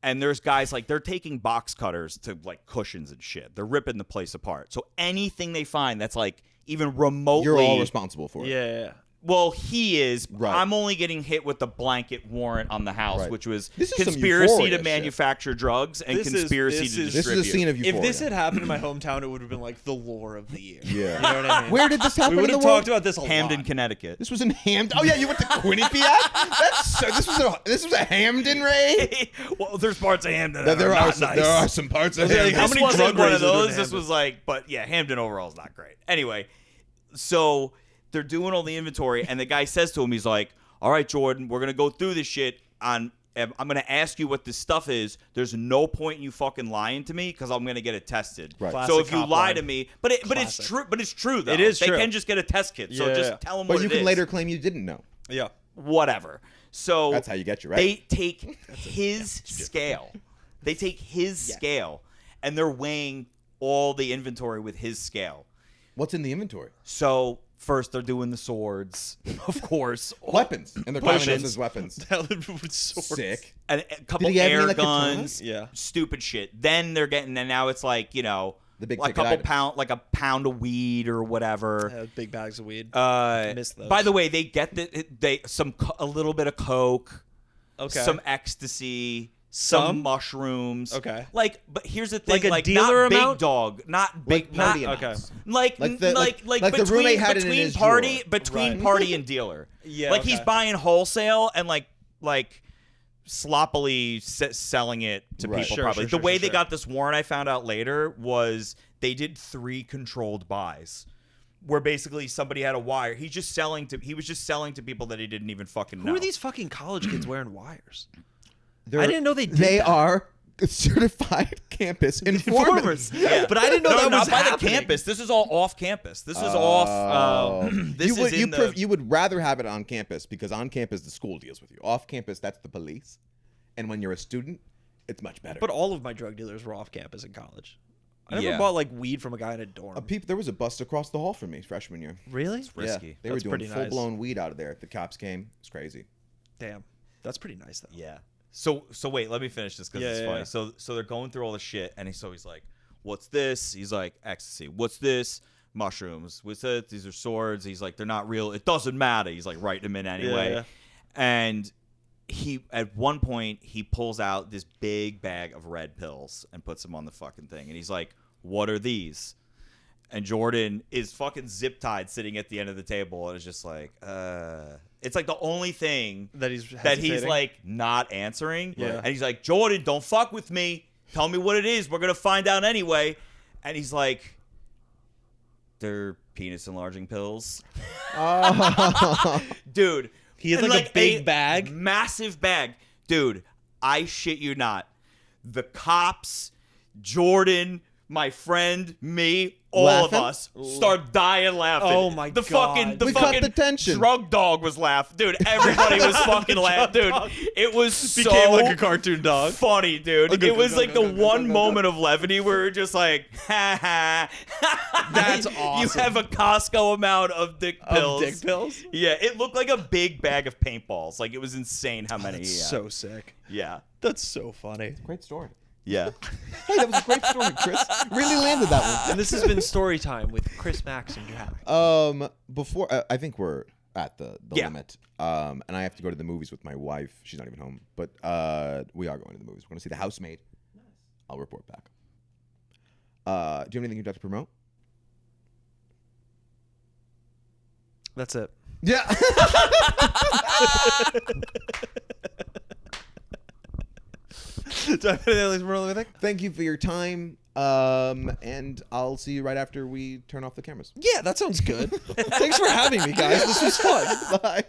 And there's guys like they're taking box cutters to like cushions and shit. They're ripping the place apart. So anything they find that's like even remotely, You're all responsible for it. Yeah. well, he is. Right. I'm only getting hit with the blanket warrant on the house, Right. which was This is some conspiracy Euphoria to shit. manufacture drugs and This is- conspiracy this to is- This distribute. is a scene of Euphoria. If this had happened in my hometown, it would have been like the lore of the year. Yeah. You know what I mean? Where did this happen we would in have the world? talked about this a Hamden, lot. Connecticut. This was in Hamden. Oh yeah, you went to Quinnipiac. That's so, this was a Hamden raid. Well, there's parts of Hamden There, that there are are not some, nice. there are some parts of Like, Hamden. how This many wasn't drug one of raids are there in those. This Hamden? was like, but yeah, Hamden overall is not great. Anyway, so they're doing all the inventory, and the guy says to him, he's like, "All right, Jordan, we're gonna go through this shit. I'm gonna ask you what this stuff is. There's no point in you fucking lying to me because I'm gonna get it tested. Right. So Classic if you cop lie line. to me, but it's Classic. true. But it's true though. It is They true. can just get a test kit. So Yeah. just tell them But what you it can is. later claim you didn't know. Yeah. Whatever. So That's how you get you right. They take his scale. They take his scale, and they're weighing all the inventory with his scale. What's in the inventory? So first they're doing the swords, of course, Weapons, and they're calling Potions. those as weapons. With swords. Sick. and a couple Did he have any, air like, guns, Yeah. stupid shit. Then they're getting, and now it's like The big like a ticket couple items. pound, like a pound of weed or whatever. Big bags of weed. Miss those. By the way, they get a little bit of coke, Okay. some ecstasy, Some? some mushrooms. Okay. Like, but here's the thing: Like a dealer not big amount? dog, not big, Like not party okay. amounts. like Like the- like the between, roommate had it in between his party drawer. between Right. party and dealer. Yeah, like he's okay. buying wholesale and like sloppily selling it to Right. people. Sure, probably sure, the sure, way sure, they sure. got this warrant, I found out later, was they did 3 controlled buys. Where basically somebody had a wire. He was just selling to people that he didn't even fucking know. Who are these fucking college kids wearing wires? They're- I didn't know they did They that. are certified campus informers. Yeah. But I didn't know that not was by happening. the campus. This is all off campus. This is off. This you would, is in the. you would rather have it on campus because on campus the school deals with you. Off campus that's the police, and when you're a student, it's much better. But all of my drug dealers were off campus in college. I never Yeah. bought like weed from a guy in a dorm. There was a bust across the hall for me freshman year. Really? risky. Yeah, they were That's doing pretty full nice. blown weed out of there. The cops came. It's crazy. Damn. That's pretty nice though. Yeah. So wait, let me finish this because Yeah, it's yeah, funny. yeah. So they're going through all the shit, and he's like, "What's this?" He's like, "Ecstasy." "What's this?" "Mushrooms." "What's that?" "These are swords." He's like, "They're not real. It doesn't matter." He's like writing them in anyway. Yeah. And he at one point he pulls out this big bag of red pills and puts them on the fucking thing, and he's like, "What are these?" And Jordan is fucking zip tied sitting at the end of the table, and is just like, It's like the only thing That he's that he's hesitating. like not answering. Yeah. And he's like, "Jordan, don't fuck with me. Tell me what it is. We're gonna find out anyway." And he's like, "They're penis enlarging pills." Dude. He has and like a big bag? Massive bag. Dude, I shit you not. the cops, Jordan, my friend, me, all Laughing? of us start dying laughing. Oh my the God. The We cut fucking the tension. drug dog was laughing, dude. Everybody was fucking laughing, dude. It was Became so like a cartoon dog. funny, dude. go, It was go, like go, the go, go, one go, go. moment of levity where we're just like, ha ha. That's You awesome. have a Costco amount of dick pills. Dick pills? Yeah, it looked like a big bag of paintballs. Like it was insane how many. That's he had. so sick. Yeah, That's so funny. Great story. yeah. Hey, that was a great story, Chris. Really landed that one. And this has been story time with Chris, Max, and Jack. Before I think we're at the Yeah. limit. And I have to go to the movies with my wife. She's not even home, but we are going to the movies. We're going to see The Housemaid. Nice. I'll report back. Do you have anything you'd like to promote? That's it. Yeah. Do I have anything else more than Thank you for your time. And I'll see you right after we turn off the cameras. Yeah, that sounds good. Thanks for having me, guys. This was fun. Bye.